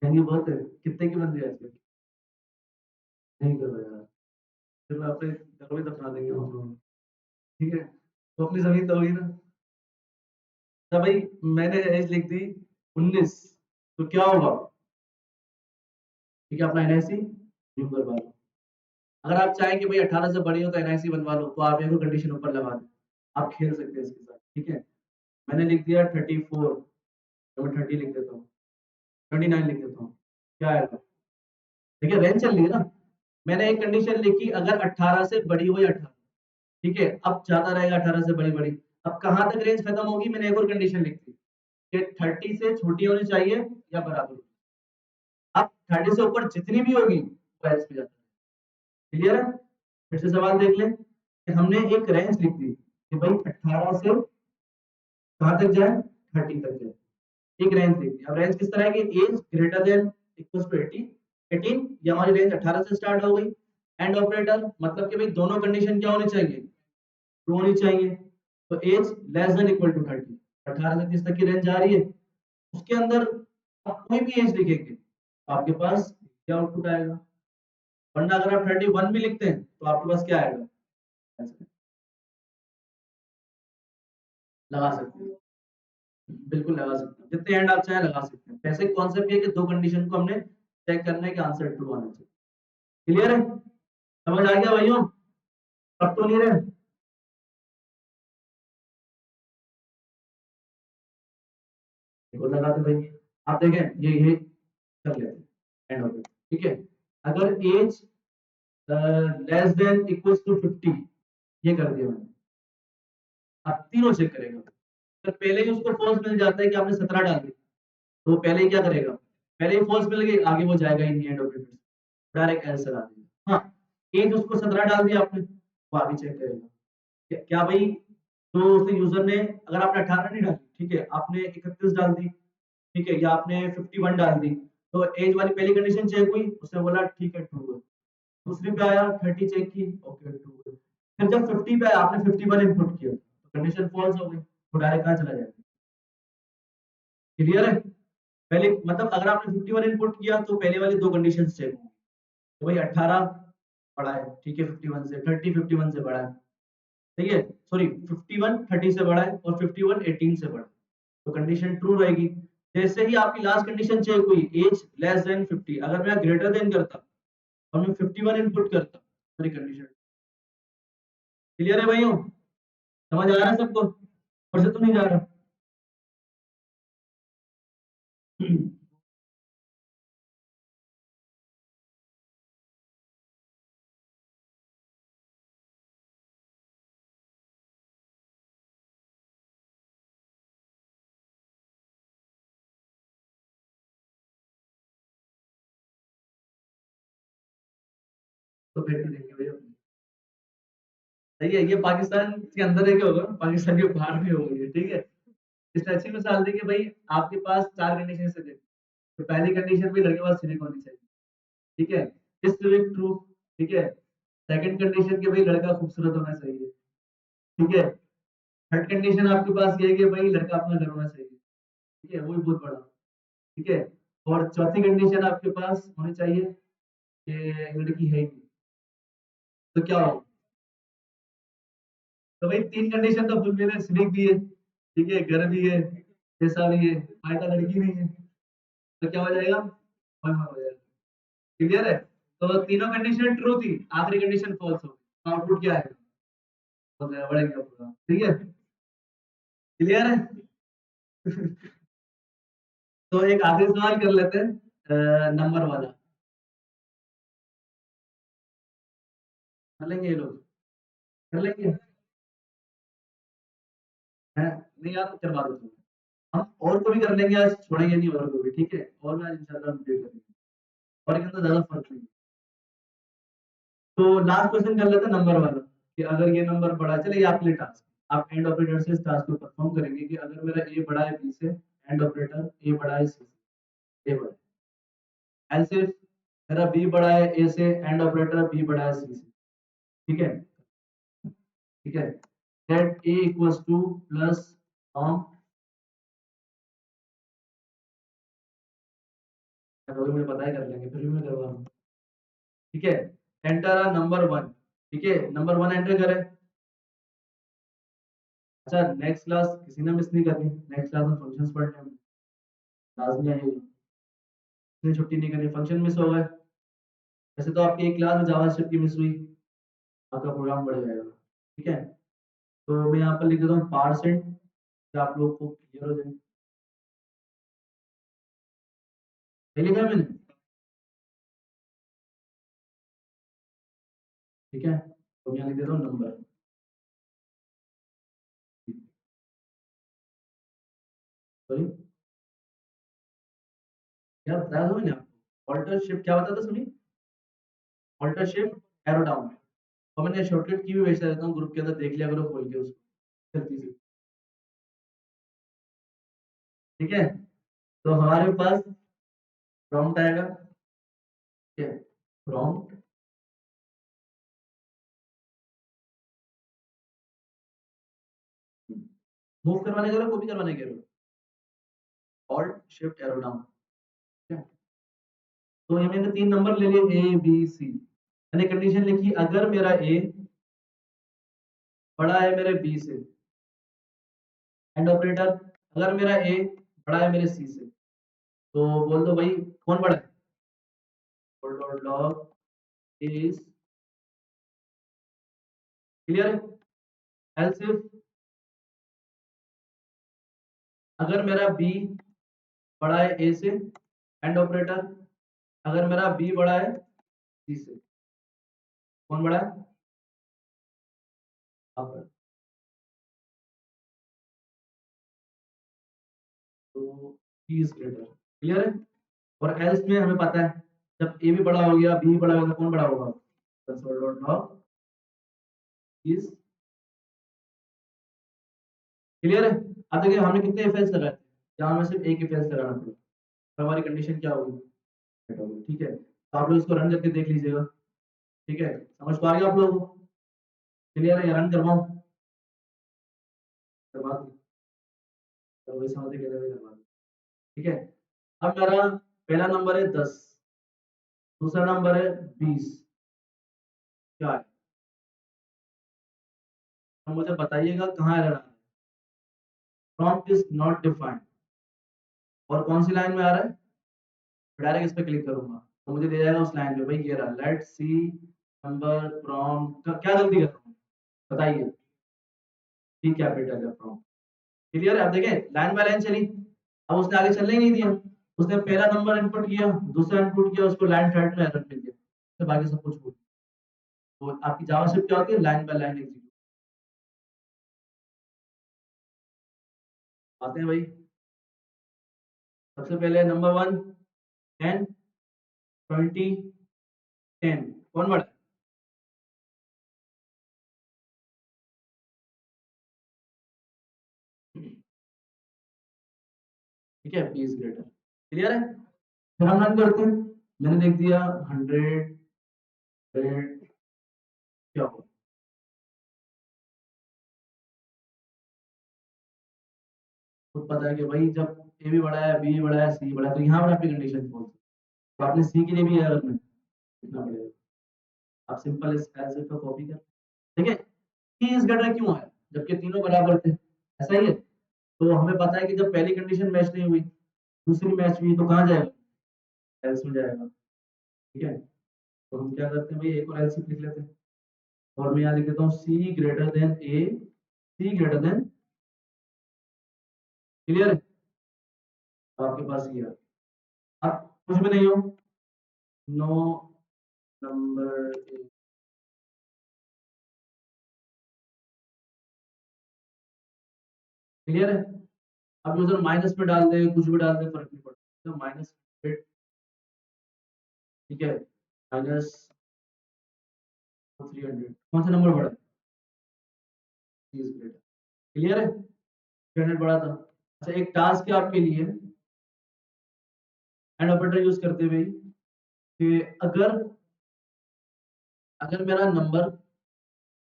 महंगी बहुत है, कितने की बन रही है आजकल, नहीं करो यार, फिर मैं अपने घर में दफना देंगे हम लोग, ठीक है, तो अपनी जमीन तो होगी ना। तो भाई मैंने एज लिख दी 19, तो क्या होगा, ठीक है, अपना एनआईसी न्यू करवा लो। अगर आप चाहें कि भाई 18 से बड़ी हो तो एनआईसी बनवा लो, तो आप एक कंडीशन ऊपर लगा दें, आप खेल सकते हैं इसके साथ, ठीक है। मैंने लिख दिया 34, तो मैं 30 लिख देता हूँ, 29 लिख देता हूँ, क्या आएगा, देखिए रेंज चल रही है ना। मैंने एक कंडीशन लिखी अगर 18 से बड़ी हो या 18, ठीक है, अब ज्यादा रहेगा 18 से बड़ी बड़ी। अब कहाँ तक रेंज खत्म होगी, मैंने एक और कंडीशन लिखी कि 30 से छोटी होनी चाहिए या बराबर। अब 30 से ऊपर जितनी भी होगी वो एल्स पे जाता है, क्लियर है। फिर से सवाल देख लें कि हमने एक रेंज लिख दी कि भाई 18 से कहाँ तक जाए, 30 तक जाए, एक रेंज लिख दी। अब रेंज किस तरह की, age greater than equals to 18, 18 ये हमारी रेंज 18 से स्टार्ट हो गई। एंड ऑपरेटर मतलब कि भाई दोनों कंडीशन क्या होनी चाहिए, ट्रू होनी चाहिए। तो age less than equal to 30, 18 से 30 तक की रेंज जा रही है, उसके अंदर आप कोई भी एज लिखेंगे तो आपके पास क्या आउटपुट आएगा। वरना अगर आप 31 भी लिखते हैं तो आपके पास क्या आएगा, ऐसे लगा सकते हैं, बिल्कुल लगा सकते हैं, जितने एंड आप चाहे लगा सकते हैं। वैसे कॉन्सेप्ट ये है कि दो कंडीशन को हमने चेक करना है कि आंसर ट्रू आना चाहिए, क्लियर है, समझ आ गया भाइयों, अब तो नहीं रहे। देखो लगाते भाई, आप देखें ये कर लेते हैं एंड ऑफ इट, ठीक है। अगर age less than equals to 50, ये कर दिया मैंने। अब तीनों चेक करेगा। तो पहले ही उसको फॉल्स मिल जाता है कि आपने 17 डाल दी, तो पहले ही क्या करेगा, पहले ही फॉल्स मिल गई, आगे वो जाएगा ही नहीं एंड ऑपरेटर, डायरेक्ट आंसर आ जाएगा। हाँ, एज उसको 17 डाल दिया आपने, वो आगे चेक करेगा क्या भाई, तो उसने यूजर ने, अगर आपने 18 नहीं डाली, ठीक है, आपने 31 डाल दी, ठीक है, या आपने 51 डाल दी, तो एज वाली पहली कंडीशन चेक हुई, उसने बोला ठीक है ट्रू है। दूसरी पे आया 30 चेक की, ओके ट्रू है। फिर जब 50 पे आया, आपने 51 इनपुट किया, तो कंडीशन फॉल्स हो गई, तो डायरेक्ट कहाँ चला जाएगा। क्लियर है, पहले मतलब अगर आपने 51 इनपुट किया तो पहले वाली दो कंडीशंस चेक होंगी, तो भाई 18 बड़ा है, ठीक है, 51 से, 30 51 से बड़ा है, ठीक है, सॉरी 51 30 से बड़ा है और 51 18 से बड़ा है, तो कंडीशन ट्रू रहेगी। जैसे ही आपकी लास्ट कंडीशन चेक हुई, एज लेस देन 50, अगर मैं ग्रेटर देन करता और मैं 51 इनपुट करता, मेरी कंडीशन क्लियर है भाइयों, समझ आ रहा है सबको, और से तो नहीं जा रहा। तो बेटी देखिए भैया, सही है, ये पाकिस्तान के अंदर है क्या होगा, पाकिस्तान के बाहर भी होगी, ठीक है। इसने अच्छी मिसाल दी कि भाई आपके पास चार कंडीशन से देखो, तो पहली कंडीशन भी लड़के के पास सिविक होनी चाहिए, ठीक है, इस सिविक ट्रू, ठीक है। सेकंड कंडीशन के भाई लड़का खूबसूरत होना चाहिए, ठीक है। थर्ड कंडीशन आपके पास ये है कि भाई लड़का अपना घर होना चाहिए, ठीक है, वो भी बहुत बड़ा, ठीक है। और चौथी कंडीशन आपके पास होनी चाहिए कि लड़की है ही नहीं, तो क्या हो, तो भाई तीन कंडीशन तो फुलफिल है, सिविक भी है, ठीक है, घर भी है, पैसा भी है, फायदा लड़की नहीं है, तो क्या हो जाएगा, वन वन हो जाएगा। क्लियर है, तो तीनों कंडीशन ट्रू थी, आखिरी कंडीशन फॉल्स हो गई, आउटपुट क्या है, हो गया बढ़ेगा पूरा, ठीक है। क्लियर है। तो एक आखिरी सवाल कर लेते हैं, नंबर वाला, कर लेंगे ये लोग, कर लेंगे हैं, नहीं यार करवा दो तुम। हम और को भी कर लेंगे आज, छोड़ेंगे नहीं और को भी, ठीक है, और मैं आज इंशाल्लाह अपडेट करेंगे, और के अंदर ज्यादा फर्क नहीं। तो लास्ट क्वेश्चन कर लेते हैं नंबर वाला, कि अगर ये नंबर बड़ा, चले ये आपके लिए टास्क, आप एंड ऑपरेटर से इस टास्क को परफॉर्म करेंगे कि अगर मेरा ए बड़ा है बी से, एंड ऑपरेटर ए बड़ा है सी से, ए बड़ा है, एल सिर्फ मेरा बी बड़ा है ए से, एंड ऑपरेटर बी बड़ा है सी से, ठीक है, ठीक है। Let a equals to plus from, मुझे पता ही कर लेंगे, फिर भी मैं करवा रहा हूँ, ठीक है। एंटर अ नंबर वन, ठीक है, नंबर वन एंटर करें। अच्छा, नेक्स्ट क्लास किसी ने मिस नहीं करनी, नेक्स्ट क्लास में फंक्शंस पढ़ने हैं, लाजमी आइएगा, इसने छुट्टी नहीं करनी, फंक्शन मिस हो गए, वैसे तो आपकी एक क्लास में जावास्क्रिप्ट की मिस हुई, आपका प्रोग्राम बढ़ जाएगा, ठीक है। तो मैं यहाँ पर लिख देता हूँ पार्सेंट, कि आप लोग को क्लियर हो जाए, ये लिखा है मैंने, ठीक है, तो मैं यहाँ लिख देता हूँ नंबर, सॉरी यार बताया था मैंने आपको, ऑल्टर शिफ्ट क्या बताया था, सुनिए, ऑल्टर शिफ्ट एरो डाउन, और मैंने शॉर्टकट की भी भेज देता हूँ ग्रुप के अंदर, देख लिया करो खोल के उसको जल्दी से, ठीक है। तो हमारे पास प्रॉम्प्ट आएगा, ठीक है, प्रॉम्प्ट, मूव करवाने कह रहे हो, कॉपी करवाने कह रहे हो, ऑल्ट शिफ्ट एरो डाउन, ठीक है। तो ये मैंने तीन नंबर ले लिए ए बी सी, मैंने कंडीशन लिखी अगर मेरा ए बड़ा है मेरे बी से, एंड ऑपरेटर अगर मेरा ए बड़ा है मेरे सी से, तो बोल दो भाई कौन बड़ा है, लॉग इज क्लियर है, एल्स इफ अगर मेरा बी बड़ा है ए से, एंड ऑपरेटर अगर मेरा बी बड़ा है सी से, कौन बड़ा है? आप बड़ा। तो बी इज ग्रेटर, क्लियर है? और एल्स में हमें पता है जब ए भी बड़ा हो गया बी भी बड़ा हो गया तो कौन बड़ा होगा? Console dot log is, clear है? अब देखिए हमने कितने इफ एल्स लगाए थे, यहाँ हमें सिर्फ एक इफ एल्स लगाना पड़ा, तो हमारी कंडीशन क्या होगी? सेट होगी, ठीक है? तो आप लोग इसको रन करके देख लीजिएगा, ठीक है? समझ पा रहे आप लोगों को? क्लियर है? या रन करवाऊं? करवा दूं? तो वही समझ के करवा दूं, ठीक है? अब मेरा पहला नंबर है 10, दूसरा नंबर है 20, क्या है? तो मुझे बताइएगा कहाँ एरर आ रहा है? प्रॉम्प्ट इज नॉट डिफाइंड, और कौन सी लाइन में आ रहा है? डायरेक्ट इस पे क्लिक करूंगा तो मुझे दे जाएगा उस लाइन पे, भाई ये रहा, लेट्स सी नंबर प्रॉम्प्ट, क्या गलती कर रहा हूँ बताइए? सी कैपिटल है प्रॉम्प्ट, क्लियर है? अब देखें लाइन बाय लाइन चली, अब उसने आगे चलने ही नहीं दिया, उसने पहला नंबर इनपुट किया, दूसरा इनपुट किया, उसको लाइन थर्ड में एरर मिल गया, तो बाकी सब कुछ हो, तो आपकी जावास्क्रिप्ट क्या होती है? Line by line execute. आते हैं भाई, सबसे पहले नंबर 1 10 20 10, कौन बड़ा है? ठीक है, पी इज ग्रेटर, क्लियर है? फिर हम रन करते हैं, मैंने लिख दिया 100 क्या होगा? खुद पता है कि भाई जब ए भी बड़ा है बी भी बड़ा है सी बड़ा है, तो यहाँ पर आपकी कंडीशन फॉल्स, तो आपने सी के लिए भी एरर में लिखना पड़ेगा, आप सिंपल इस एज इफ कॉपी कर, ठीक है? सी इज ग्रेटर क्यों है जबकि तीनों बराबर थे? ऐसा ही है, तो हमें पता है कि जब पहली कंडीशन मैच नहीं हुई, दूसरी मैच हुई, तो कहाँ जाएगा? एल्स में जाएगा, ठीक है? तो हम क्या करते हैं भाई, एक और एल्स लिख लेते हैं, और मैं यहाँ लिख देता हूँ सी ग्रेटर देन ए, सी ग्रेटर देन, क्लियर है? तो आपके पास ये है, अब कुछ भी नहीं हो, नो नंबर, क्लियर है? अब यूजर माइनस में डाल दे, कुछ भी डाल दे, फर्क नहीं पड़ता, तो माइनस, ठीक है, माइनस 300, कौन सा नंबर बड़ा है? 30 ग्रेटर, क्लियर है? 300 बड़ा था। अच्छा एक टास्क है आपके लिए एंड ऑपरेटर यूज करते हुए कि अगर अगर मेरा नंबर,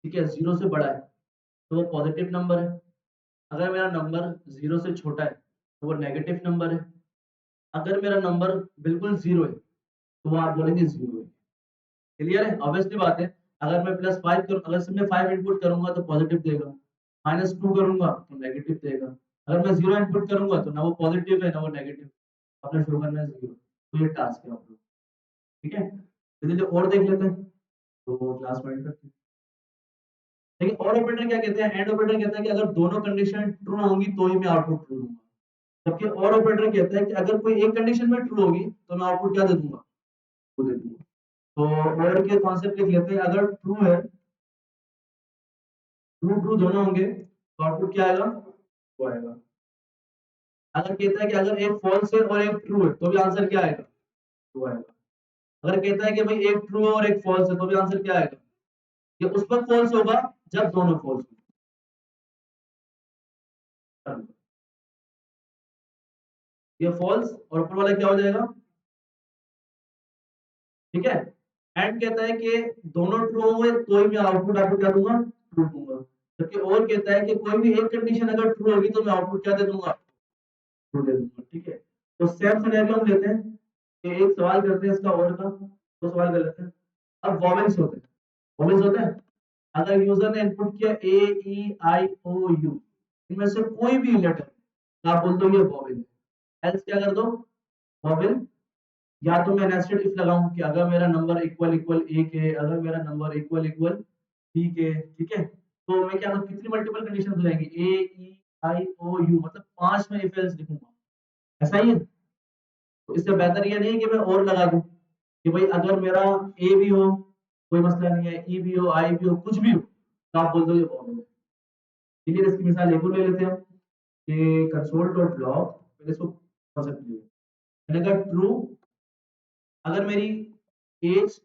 ठीक है, 0 से बड़ा है तो वो पॉजिटिव नंबर है, अगर मेरा नंबर 0 से छोटा है तो वो नेगेटिव नंबर है, अगर मेरा नंबर बिल्कुल 0 है तो वो आप बोलेंगे 0 है, क्लियर है? ऑब्वियसली बात है, अगर मैं +5 करूँ, अगर सिर्फ मैं 5 इनपुट करूंगा तो पॉजिटिव देगा, -2 करूंगा तो नेगेटिव देगा, अगर मैं 0 इनपुट करूंगा तो ना वो पॉजिटिव है ना वो नेगेटिव, अपने शो करना है 0, तो ये टास्क है आप लोग, ठीक है? चलिए और देख लेते हैं, तो क्लास पॉइंट करते हैं। देखिए और ऑपरेटर क्या कहते हैं, एंड ऑपरेटर कहता है कि अगर दोनों कंडीशन ट्रू होंगी तो ही मैं आउटपुट ट्रू दूंगा, जबकि और ऑपरेटर कहता है कि अगर कोई एक कंडीशन में ट्रू होगी तो मैं आउटपुट क्या दे दूंगा? ट्रू दे दूंगा। तो और के कॉन्सेप्ट लिख लेते हैं, अगर ट्रू है, ट्रू ट्रू दोनों होंगे तो आउटपुट क्या आएगा? वो आएगा। अगर कहता है कि अगर एक फॉल्स है और एक ट्रू है तो भी आंसर क्या आएगा? ट्रू आएगा। अगर कहता है कि भाई एक ट्रू है और एक फॉल्स है तो भी आंसर क्या आएगा? ये उस पर फॉल्स होगा जब दोनों फॉल्स हो, ये फॉल्स और ऊपर वाला क्या हो जाएगा? ठीक है? एंड कहता है कि दोनों ट्रू होंगे तो ही मैं आउटपुट आपको क्या दूंगा? ट्रू दूंगा, जबकि और कहता है कि कोई भी एक कंडीशन अगर ट्रू होगी तो मैं आउटपुट क्या दे दूंगा? ट्रू दे दूंगा, ठीक है? तो सेम सिनेरियो हम लेते हैं कि एक सवाल करते हैं इसका और का, दो सवाल कर लेते हैं। अब वॉवेल्स होते हैं, वॉवेल्स होते हैं, अगर यूजर ने इनपुट किया ए ई आई ओ यू, इनमें से कोई भी लेटर आप बोल दो ये वॉवेल है, एल्स क्या कर दो? वॉवेल, या तो मैं नेस्टेड इफ लगाऊं कि अगर मेरा नंबर इक्वल इक्वल ए के, अगर मेरा नंबर इक्वल इक्वल बी के, ठीक है? तो मैं क्या करूं, कितनी मल्टीपल कंडीशंस हो जाएंगी? ए ई आई ओ यू, मतलब 5 में इफ एल्स लिखूंगा, ऐसा ही है? तो इससे बेहतर ये नहीं कि मैं और लगा दूं कि भाई अगर मेरा ए भी हो, कोई मसला नहीं है, ई भी हो, आई भी हो, कुछ भी हो, तो आप बोल दो ये वॉवेल है। क्लियर? इसकी मिसाल एक और ले लेते हैं हम कि कंसोल डॉट लॉग, पहले इसको कॉन्सेप्ट लिया, मैंने कहा ट्रू अगर मेरी एज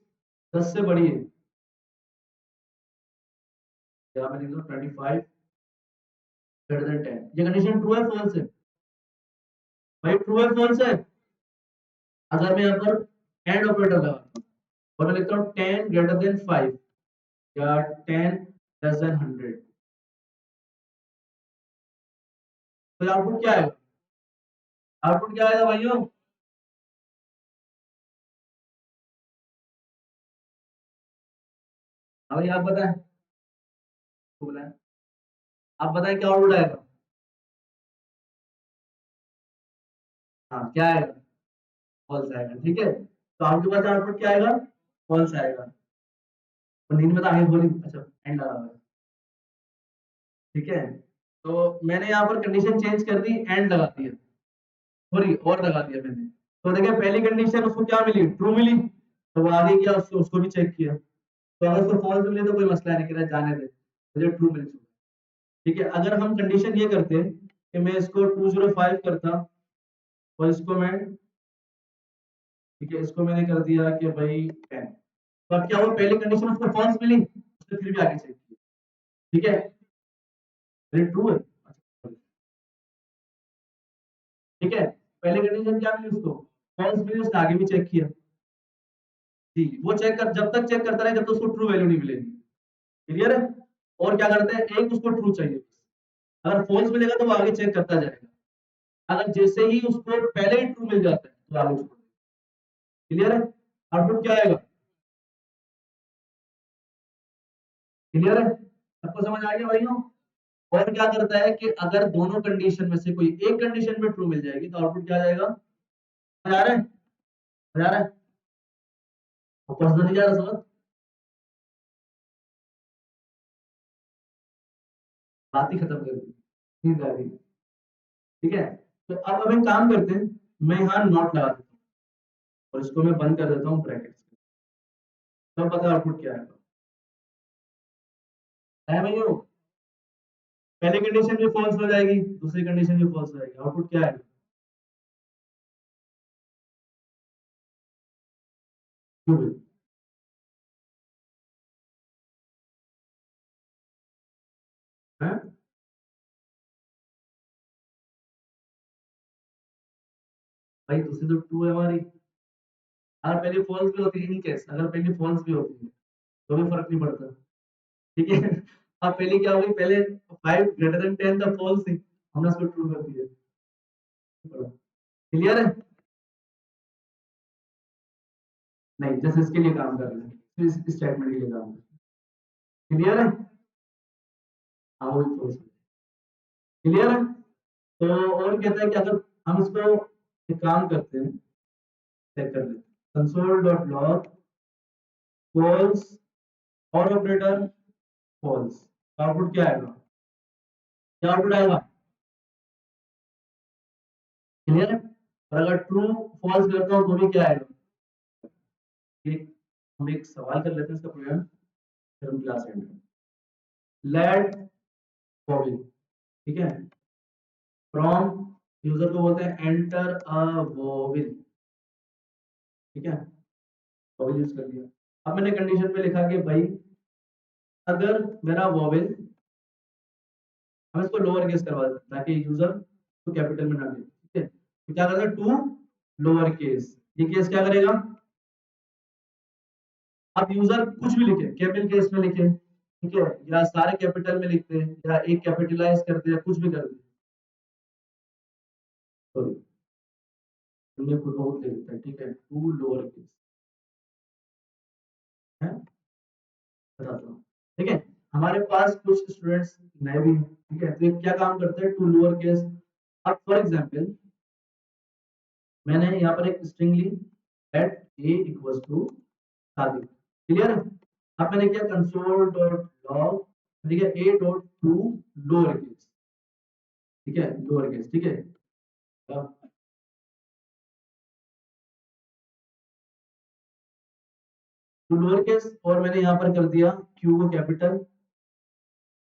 10 से बड़ी है, या मैं लिख दूं 25 ग्रेटर देन 10, ये कंडीशन ट्रू है फॉल्स है? भाई ट्रू है फॉल्स है? अगर मैं यहाँ पर एंड ऑपरेटर लगाता हूँ और मैं लिखता हूँ 10 ग्रेटर देन 5 या 10 लेस देन 100, तो आउटपुट क्या आएगा? आउटपुट क्या आएगा भाइयों? हाँ भाई आप बताएं, बोला है, आप बताएं क्या आउटपुट आएगा? हाँ क्या आएगा? फॉल्स आएगा, ठीक है, तो आपके पास आउटपुट क्या आएगा? फॉल्स आएगा। और नींद में तो आगे बोली, अच्छा एंड लगा हुआ है, ठीक है, तो मैंने यहाँ पर कंडीशन चेंज कर दी, एंड लगा दिया, सॉरी और लगा दिया मैंने, तो देखिए पहली कंडीशन उसको क्या मिली? ट्रू मिली, तो वो आगे गया, उसको भी चेक किया, तो अगर उसको फॉल्स मिले तो कोई मसला नहीं, कह रहा जाने दे, मुझे ट्रू मिल चुका, ठीक है। अगर हम कंडीशन ये करते कि मैं इसको 205 करता और इसको मैं, ठीक है, इसको मैंने कर दिया कि भाई 10, तो अब क्या हुआ? पहली कंडीशन उसको फॉल्स मिली, उसने फिर भी आगे चेक किया, ठीक है, अरे ट्रू है, ठीक है, पहली कंडीशन क्या मिली उसको? फॉल्स मिली, उसने आगे भी चेक किया, जी, वो चेक कर, जब तक चेक करता रहे जब तक उसको ट्रू वैल्यू नहीं मिलेगी, क्लियर है? और क्या करते हैं, एक उसको ट्रू चाहिए, अगर फॉल्स मिलेगा तो वो आगे चेक करता जाएगा, अगर जैसे ही उसको पहले ही ट्रू मिल जाता है तो आगे छोड़, क्लियर है? आउटपुट क्या आएगा? क्लियर है? सबको समझ आ गया भाइयों? और क्या करता है कि अगर दोनों कंडीशन में से कोई एक कंडीशन में ट्रू मिल जाएगी तो आउटपुट क्या आ जाएगा? समझ आ रहा है? समझ आ रहा है? ऊपर से तो नहीं जा रहा समझ, बात ही खत्म कर दी, नींद आ गई, ठीक है, तो अब एक काम करते हैं, मैं यहाँ नोट लगा देता हूँ और इसको मैं बंद कर देता हूँ ब्रैकेट, तब पता आउटपुट क्या है भैया? पहली कंडीशन भी फॉल्स हो जाएगी, दूसरी कंडीशन भी फॉल्स हो जाएगी, आउटपुट क्या आएगा? क्यों भाई? हैं? भाई दूसरी तो ट्रू है हमारी, अगर पहली फॉल्स भी होती है, इन केस अगर पहली फॉल्स भी होती है तो भी फर्क नहीं पड़ता, ठीक है। अब पहली क्या होगी, पहले 5 ग्रेटर देन 10 था, फॉल्स थी, हमने उसको ट्रू कर दिया, क्लियर है? नहीं, जैसे इसके लिए काम कर रहे हैं, इस स्टेटमेंट के लिए काम कर रहे हैं, क्लियर है? हाँ वो भी फॉल्स, क्लियर है? तो और कहता है कि अगर हम इसको एक काम करते हैं, चेक कर लेते हैं, कंसोल डॉट लॉग फॉल्स और ऑपरेटर फॉल्स, आउटपुट क्या आएगा? क्या आउटपुट आएगा? क्लियर है? और अगर ट्रू फॉल्स करता हूं तो भी क्या आएगा? एक, हम एक सवाल कर लेते हैं इसका प्रोग्राम, फिर हम क्लास एंड करेंगे। लेट वॉवेल, ठीक है, फ्रॉम, यूजर को बोलते हैं एंटर अ वॉवेल, ठीक है, वॉवेल यूज कर दिया। अब मैंने कंडीशन में लिखा कि भाई अगर मेरा वॉवेल, हम इसको लोअर केस करवा देते हैं ताकि यूजर तो कैपिटल में ना ले, ठीक है, तो क्या करते हैं, टू लोअर केस, ये केस क्या करेगा? अब यूजर कुछ भी लिखे, कैपिटल केस में लिखे, ठीक है, या सारे कैपिटल में लिखते हैं, या एक कैपिटलाइज करते हैं, कुछ भी कर दे, सॉरी हमने खुद बहुत ले लिखता है, ठीक है, टू लोअर केस है, बताता हूँ, ठीक है, हमारे पास कुछ स्टूडेंट्स नए भी हैं, ठीक है, तो ये क्या काम करते हैं, टू लोअर केस। अब फॉर एग्जांपल मैंने यहाँ पर एक स्ट्रिंग ली, एट ए इक्वल्स टू शादी, क्लियर है? अब मैंने किया कंसोल डॉट लॉग, ठीक है, a dot to lower case, ठीक है, लोअर केस, ठीक है, अब टू लोअर केस और मैंने यहाँ पर कर दिया क्यू को कैपिटल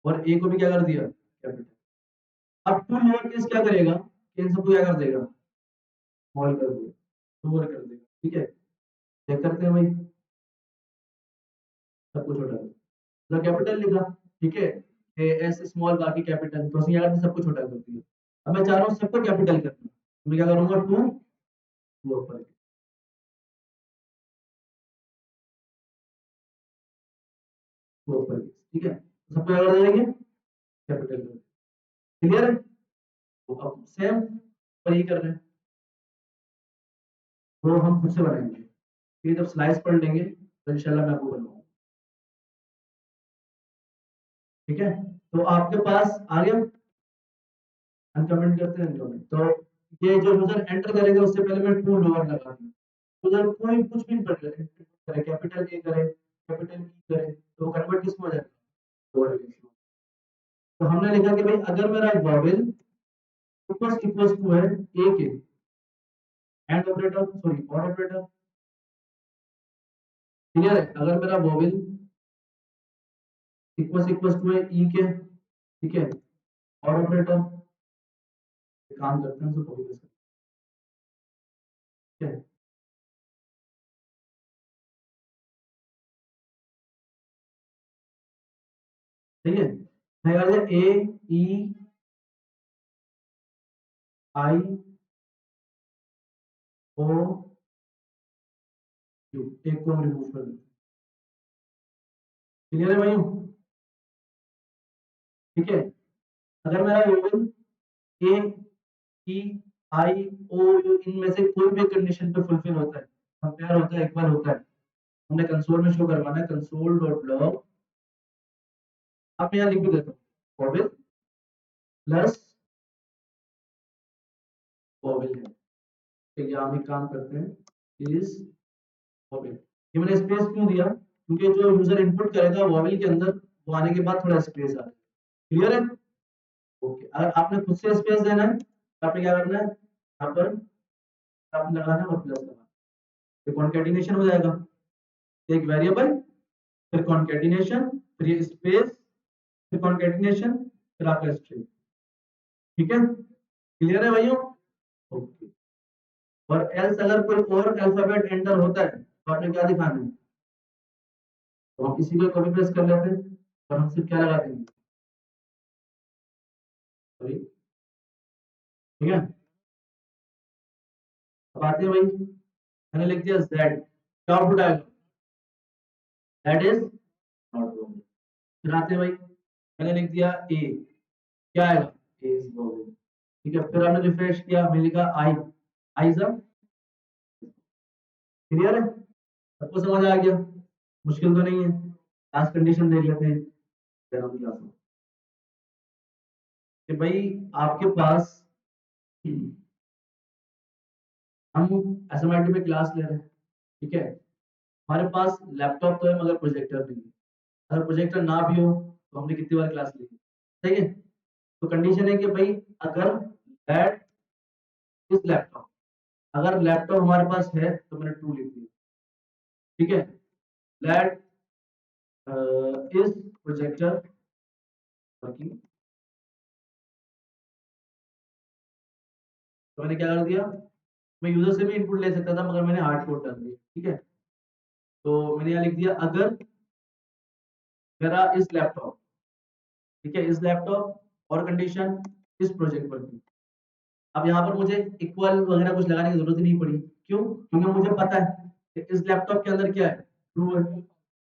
और ए को भी क्या कर दिया कैपिटल। अब टू लोअर केस क्या करेगा कि इन सबको क्या कर देगा स्मॉल कर देगा लोअर कर देगा। ठीक है चेक करते हैं भाई सब कुछ छोटा कर तो कैपिटल लिखा। ठीक है एस स्मॉल बाकी कैपिटल तो उसने यार सबको छोटा कर दिया। अब मैं चाह रहा हूँ सबको कैपिटल करना तो मैं क्या करूंगा टू वो ऊपर वो ऊपर ठीक है तो सबको क्या कर देंगे कैपिटल कर क्लियर है। तो अब सेम पर ये कर रहे हैं वो हम खुद से बनाएंगे फिर जब स्लाइस पढ़ लेंगे तो इंशाल्लाह मैं आपको बनवाऊंगा। ठीक है तो आपके पास आ गया अनकमेंट करते हैं अनकमेंट तो ये जो यूजर एंटर करेगा उससे पहले मैं टू लोअर लगा दूंगा। यूजर कोई कुछ भी करे कैपिटल ए करे कैपिटल ई करे तो कन्वर्ट किस में हो जाएगा लोअर केस में। तो हमने लिखा कि भाई अगर मेरा वॉवेल इक्वल्स टू है ए के एंड ऑपरेटर सॉरी और ऑपरेटर क्लियर है अगर मेरा वॉवेल इक्वल्स टू है ई के ठीक है और ऑपरेटर काम करते हैं उसको कॉपी पेस्ट करते हैं ठीक है ठीक है ए ई आई ओ क्यू एक को हम रिमूव कर देते हैं क्लियर है भाई ठीक है अगर मेरा vowel A E I O you इनमें से कोई भी कंडीशन पे फुलफिल होता है कंपेयर होता है इक्वल होता है हमने कंसोल में शो करवाना है कंसोल डॉट लॉग। अब मैं यहाँ लिख भी देता हूँ वोवेल प्लस वोवेल है तो यहाँ हम एक काम करते हैं इज वोवेल ये मैंने स्पेस क्यों दिया क्योंकि जो यूजर इनपुट करेगा वोवेल के अंदर वो आने के बाद थोड़ा स्पेस आ जाए क्लियर है। ओके अगर आपने खुद से स्पेस देना है तो आपने क्या करना है यहाँ पर आपने लगाना है और प्लस लगाना है कॉन्केटिनेशन हो जाएगा एक वेरिएबल फिर कॉन्केटिनेशन फिर ये स्पेस फिर कॉन्केटिनेशन फिर आपका स्ट्रिंग ठीक है क्लियर है भाइयों ओके और एल्स अगर कोई और अल्फाबेट एंटर होता है तो आपने क्या दिखाना है तो हम इसी को कॉपी पेस्ट कर लेते हैं और हम सिर्फ क्या लगा देंगे सॉरी ठीक है अब आते हैं भाई मैंने लिख दिया जेड क्या आउटपुट आएगा दैट इज नॉट रॉन्ग फिर आते हैं भाई मैंने लिख दिया ए क्या आएगा ए इज रॉन्ग ठीक है फिर हमने रिफ्रेश किया मैंने लिखा आई आई इज क्लियर है सबको समझ आ गया मुश्किल तो नहीं है लास्ट कंडीशन देख लेते हैं फिर हम क्लास में कि भाई आपके पास हम एसएमआईटी में क्लास ले रहे हैं ठीक है हमारे पास लैपटॉप तो है मगर प्रोजेक्टर नहीं है अगर प्रोजेक्टर ना भी हो तो हमने कितनी बार क्लास ली ठीक है तो कंडीशन है कि भाई अगर दैट इज लैपटॉप अगर लैपटॉप हमारे पास है तो मैंने ट्रू लिख दिया ठीक है दैट इज प्रोजेक्टर वर्किंग तो मैंने क्या कर दिया मैं यूजर से भी इनपुट ले सकता था मगर मैंने हार्ड कोड डाल दिया ठीक है तो मैंने यहाँ लिख दिया अगर मेरा इस लैपटॉप ठीक है इस लैपटॉप और कंडीशन इस प्रोजेक्ट पर भी अब यहाँ पर मुझे इक्वल वगैरह कुछ लगाने की जरूरत ही नहीं पड़ी क्यों क्योंकि मुझे पता है कि इस लैपटॉप के अंदर क्या है ट्रू है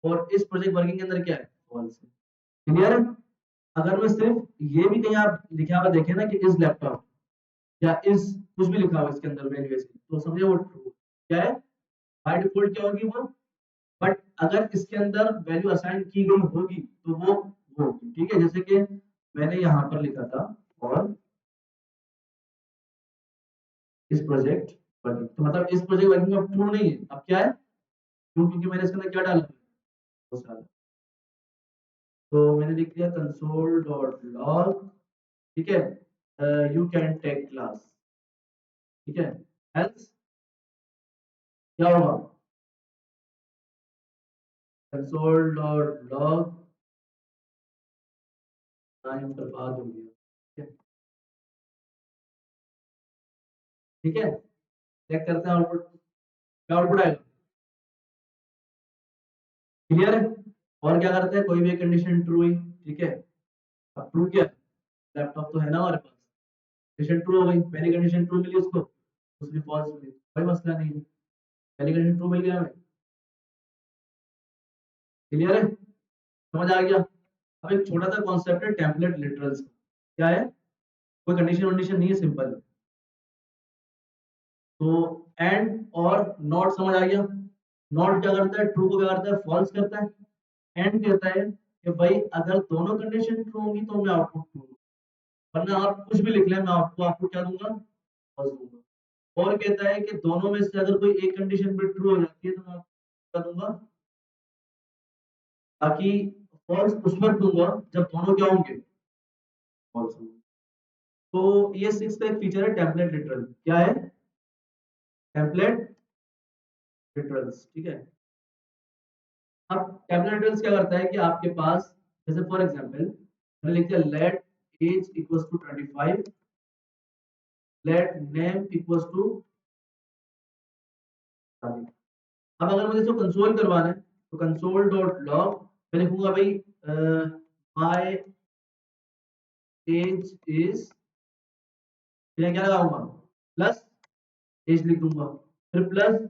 और इस प्रोजेक्ट वर्किंग के अंदर क्या है फॉल्स है क्लियर है अगर मैं सिर्फ ये भी कहीं आप लिखा हुआ देखें ना कि इस लैपटॉप या इस कुछ भी लिखा हुआ इसके अंदर वैल्यू ऐसी तो समझे वो ट्रू क्या है बाय डिफॉल्ट क्या होगी वो बट अगर इसके अंदर वैल्यू असाइन की गई होगी तो वो होगी ठीक है जैसे कि मैंने यहाँ पर लिखा था और इस प्रोजेक्ट वर्किंग तो मतलब इस प्रोजेक्ट वर्किंग अब ट्रू नहीं है अब क्या है ट्रू क्योंकि मैंने इसके अंदर क्या डाला वो सारा तो मैंने लिख दिया कंसोल डॉट लॉग ठीक है यू कैन टेक क्लास ठीक है एल्स क्या होगा कंसोल डॉट लॉग टाइम बर्बाद हो गया। ठीक है, चेक करते हैं आउटपुट, क्या आउटपुट आएगा, क्लियर है। और क्या करते हैं, कोई भी कंडीशन ट्रू हुई, ठीक है, अब ट्रू क्या है, लैपटॉप तो है ना हमारे पास, कंडीशन ट्रू हो गई, पहली कंडीशन ट्रू मिली उसको, दूसरी फॉल्स मिली, कोई मसला नहीं है, पहली कंडीशन ट्रू मिल गया हमें, क्लियर है, समझ आ गया। अब एक छोटा सा कॉन्सेप्ट है टेम्पलेट लिटरल्स, क्या है, कोई कंडीशन वंडीशन नहीं है, सिंपल है। तो एंड और नॉट समझ आ गया, नॉट क्या करता है, ट्रू को क्या करता है, फॉल्स करता है, एंड कहता है कि भाई अगर दोनों कंडीशन ट्रू होंगी तो मैं आउटपुट ट्रू, वरना आप कुछ भी लिख लें मैं आपको आउटपुट क्या दूंगा, फॉल्स दूंगा। और कहता है कि दोनों में से अगर कोई एक कंडीशन भी ट्रू हो जाती है तो मैं आपको क्या दूंगा, ताकि फॉल्स उस वक्त दूंगा जब दोनों क्या होंगे, फॉल्स होंगे। तो ये सिक्स का एक फीचर है टेम्पलेट लिटरल, क्या है, टेम्पलेट लिटरल्स, ठीक है। अब टेम्पलेट लिटरल्स क्या करता है कि आपके पास, जैसे फॉर एग्जांपल मैंने लिख दिया let age equals to 25, let name equals to, अब अगर मुझे इसको कंसोल करवाना है तो कंसोल डॉट लॉग मैं लिखूंगा भाई माय एज इज, मैं क्या लगाऊंगा, प्लस एज लिख दूंगा, फिर प्लस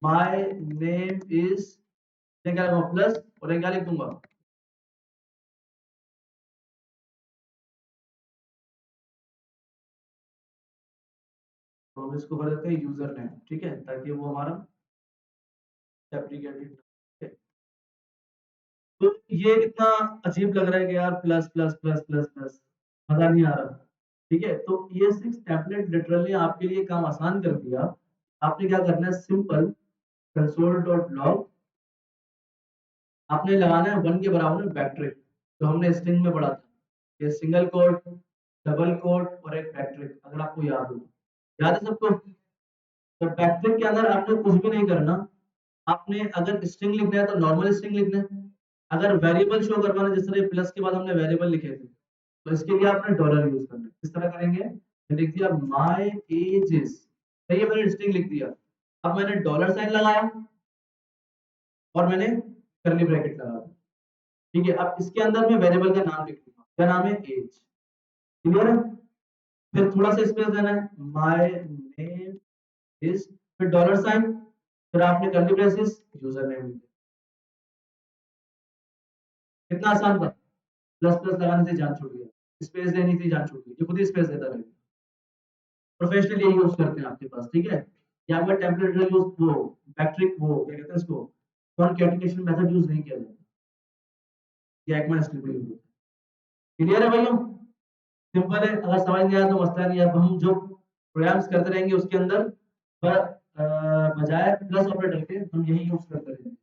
माय नेम इज, मैं क्या लगाऊंगा प्लस, और ये क्या लिख दूंगा, तो हम इसको कर देते हैं यूजर नेम, ठीक है, ताकि वो हमारा डेप्रिकेटेड, तो ये कितना अजीब लग रहा है कि यार plus plus plus plus plus, मजा नहीं आ रहा, ठीक है। तो ये सिक्स टेम्पलेट लिटरली आपके लिए काम आसान कर दिया। आपने क्या करना है, सिंपल कंसोल डॉट लॉग, आपने लगाना है वन के बराबर में बैकट्रिक, जो हमने स्ट्रिंग में पढ़ा था, ये सिंगल कोट, डबल कोट और एक बैकट्रिक, अगर आपको याद हो, याद है सबको। तो बैकट्रिक के अंदर आपने कुछ भी नहीं करना, आपने अगर स्ट्रिंग लिखना है तो नॉर्मल स्ट्रिंग लिखना है, अगर वेरिएबल शो करवाना है, जिस तरह प्लस के बाद हमने वेरिएबल लिखे थे, तो इसके लिए आपने डॉलर यूज करना है, किस तरह करेंगे, मैंने लिख दिया माय एज इज, सही है, मैंने स्ट्रिंग लिख दिया, अब मैंने डॉलर साइन लगाया और मैंने करली ब्रैकेट लगा दिया, ठीक है। अब इसके अंदर मैं वेरिएबल का नाम लिख दूंगा, क्या नाम है, एज, क्लियर है। फिर थोड़ा सा स्पेस देना है, माय नेम इज, फिर डॉलर साइन, फिर आपने करली ब्रेसेस, यूजर नेम लिख दिया, कितना आसान था, प्लस प्लस लगाने से जान छूट गया, स्पेस देनी थी जान छूट गई, ये खुद ही स्पेस देता रहेगा, प्रोफेशनल ये यूज करते हैं आपके पास, ठीक है। या आपका टेम्पलेट यूज वो बैकट्रिक, वो क्या कहते हैं इसको, कॉन्कैटिनेशन मेथड यूज नहीं किया जाता, ये एकमा स्क्रिप्ट यूज होता है, क्लियर है भैया, सिंपल है, अगर समझ नहीं आया तो मसला नहीं है, अब हम जो प्रोग्राम्स करते रहेंगे उसके अंदर बजाय प्लस ऑपरेटर के हम यही यूज करते रहेंगे,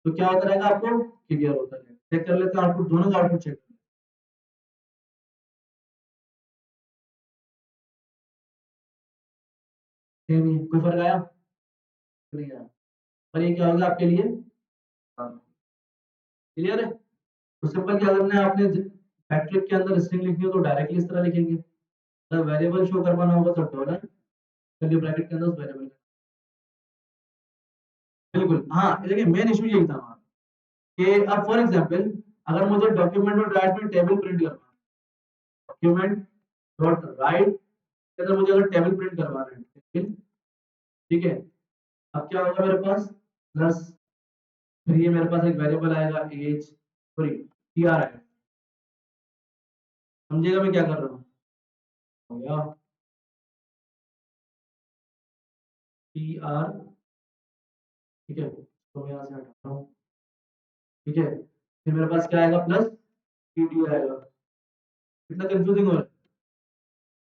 तो क्या होता रहेगा, आपको क्लियर होता रहेगा। चेक कर लेते हैं आउटपुट, दोनों का आउटपुट चेक, सेम ही कोई फर्क आया, नहीं आया, पर ये क्या होगा आपके लिए, क्लियर है। तो सिंपल क्या करना है, आपने मैट्रिक के अंदर स्ट्रिंग लिखनी हो तो डायरेक्टली इस तरह लिखेंगे, अगर वेरिएबल शो करवाना होगा तो डॉलर कर्ली ब्रैकेट के अंदर उस वेरिएबल, बिल्कुल हाँ, देखिए मेन इशू यही था हमारा, कि अब फॉर एग्जांपल अगर मुझे डॉक्यूमेंट डॉट राइट में टेबल प्रिंट करवाना है, डॉक्यूमेंट डॉट राइट के अंदर मुझे अगर टेबल प्रिंट करवाना है, ठीक है, अब क्या होगा मेरे पास, प्लस, फिर ये मेरे पास एक वेरिएबल आएगा एज, सॉरी टी आर आएगा, समझिएगा मैं क्या कर रहा हूँ, हो गया टी आर, ठीक है, तो मैं यहाँ से हटाता हूँ, ठीक है, फिर मेरे पास क्या आएगा, प्लस टी डी आएगा, कितना कंफ्यूजिंग हो रहा है,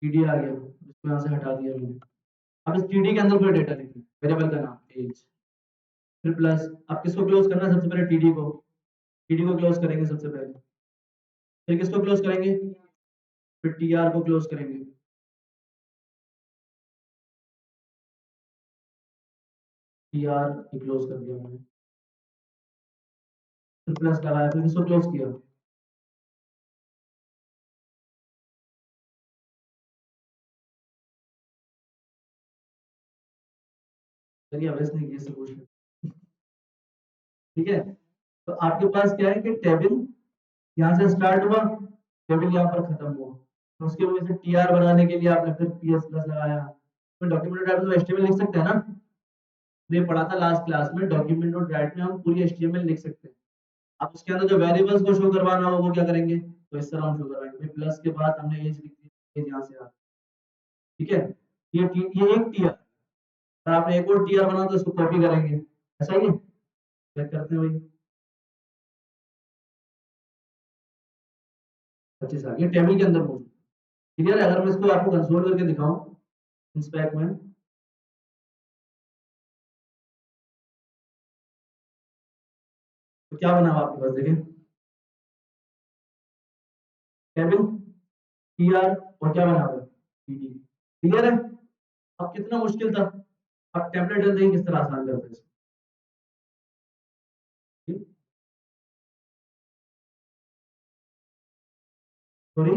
टी डी आ गया, इसको यहाँ से हटा दिया मैंने, अब इस टी डी के अंदर कोई डेटा लिखना है, वेरिएबल का नाम एज, फिर प्लस, अब किसको क्लोज करना है, सबसे पहले टीडी को, टीडी को क्लोज करेंगे सबसे पहले, फिर किसको क्लोज करेंगे, फिर टी आर को क्लोज करेंगे, टी आर क्लोज कर दिया मैंने, फिर प्लस लगाया, फिर इसको क्लोज किया। चलिए अब इसने ये से पूछ लिया। ठीक है, तो आपके पास क्या है कि टेबल यहाँ से स्टार्ट हुआ, टेबल यहाँ पर खत्म हुआ, तो उसके वजह से टी आर बनाने के लिए आपने फिर पी एस प्लस लगाया। तो डॉक्यूमेंट टाइप में एचटीएमएल लिख सकते हैं ना, ये पढ़ा था लास्ट क्लास में, डॉक्यूमेंट डॉट राइट में हम पूरी एचटीएमएल लिख सकते हैं। अब उसके अंदर जो वेरिएबल्स को शो करवाना हो वो क्या करेंगे, तो इस तरह हम शो करवाएंगे, प्लस के बाद हमने एज लिख दी, एज यहाँ से आ, ठीक है, ये एक टीआर, और आपने एक और टीआर बना तो इसको कॉपी करेंगे, ऐसा ही है, चेक करते हैं भाई। 25 आ गया टेबल के अंदर मौजूद। क्लियर है, अगर मैं इसको आपको कंसोल करके दिखाऊं इंस्पेक्ट में, तो क्या बना हुआ आपके पास देखिए, टेबल, टीआर, और क्या बना हुआ है, टीडी। क्लियर है, अब कितना मुश्किल था, अब टेम्पलेट देखिए किस तरह आसान करते हैं इसको। सॉरी,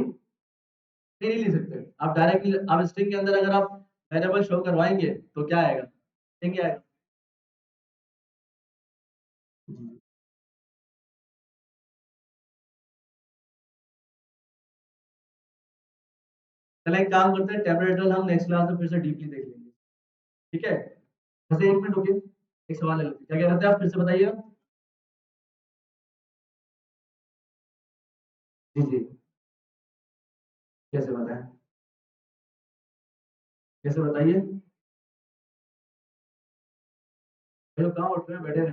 नहीं लिख सकते आप डायरेक्टली, आप स्ट्रिंग के अंदर अगर आप वेरिएबल शो करवाएंगे तो क्या आएगा, स्ट्रिंग आएगा। चलो एक काम करते हैं, टेम्परेचर हम नेक्स्ट क्लास में फिर से डीपली देख लेंगे, ठीक है। वैसे एक मिनट रुकिए, एक सवाल ले लेते हैं, क्या कह रहे थे आप, फिर से बताइए। जी जी, कैसे बताएं, कैसे बताइए, भाई कहाँ उठ रहे हैं, बैठे रहे।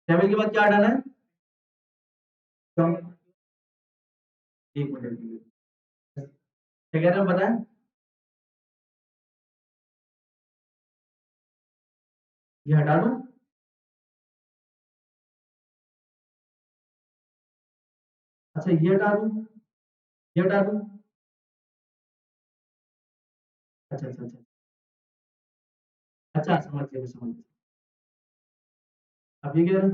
टेबल के बाद क्या हटाना है, कम, एक मिनट, क्या कह रहे हैं बताएं। ये हटा दूं, अच्छा ये हटा दूं, ये हटा दूं, अच्छा अच्छा अच्छा, अच्छा समझ गया, मैं समझ गया। अब ये कह रहे हैं,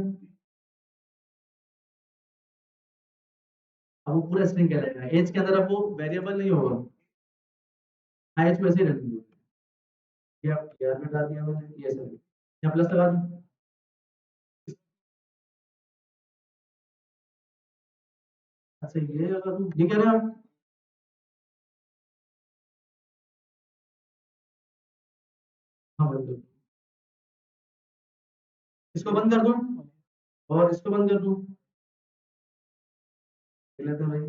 अब वो पूरा स्ट्रिंग कहलाएगा, एज के अंदर अब वो वेरिएबल नहीं होगा, हाँ एज को ऐसे ही रख दीजिए, ये अब यार में हटा दिया मैंने, ये सब यहाँ प्लस लगा दूं, अच्छा ये लगा दूं, ये कह रहे हैं आप, हाँ बंद कर दूं, इसको बंद कर दूं, और इसको बंद कर दूं, देख लेते हैं भाई,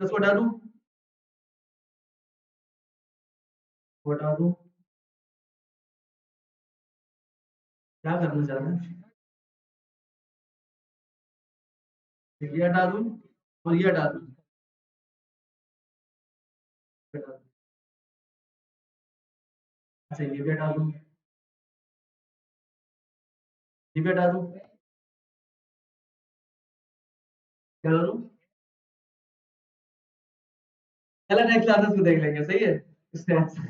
इसको हटा दूं, इसको हटा दूं, क्या करना चाह रहे हैं, ये हटा दूं, और ये हटा दूं, हटा दूं। अच्छा ये भी हटा दूं, ये भी हटा दूं, क्या करूं, चलो नेक्स्ट क्लासेस में देख लेंगे, सही है, इससे अच्छा।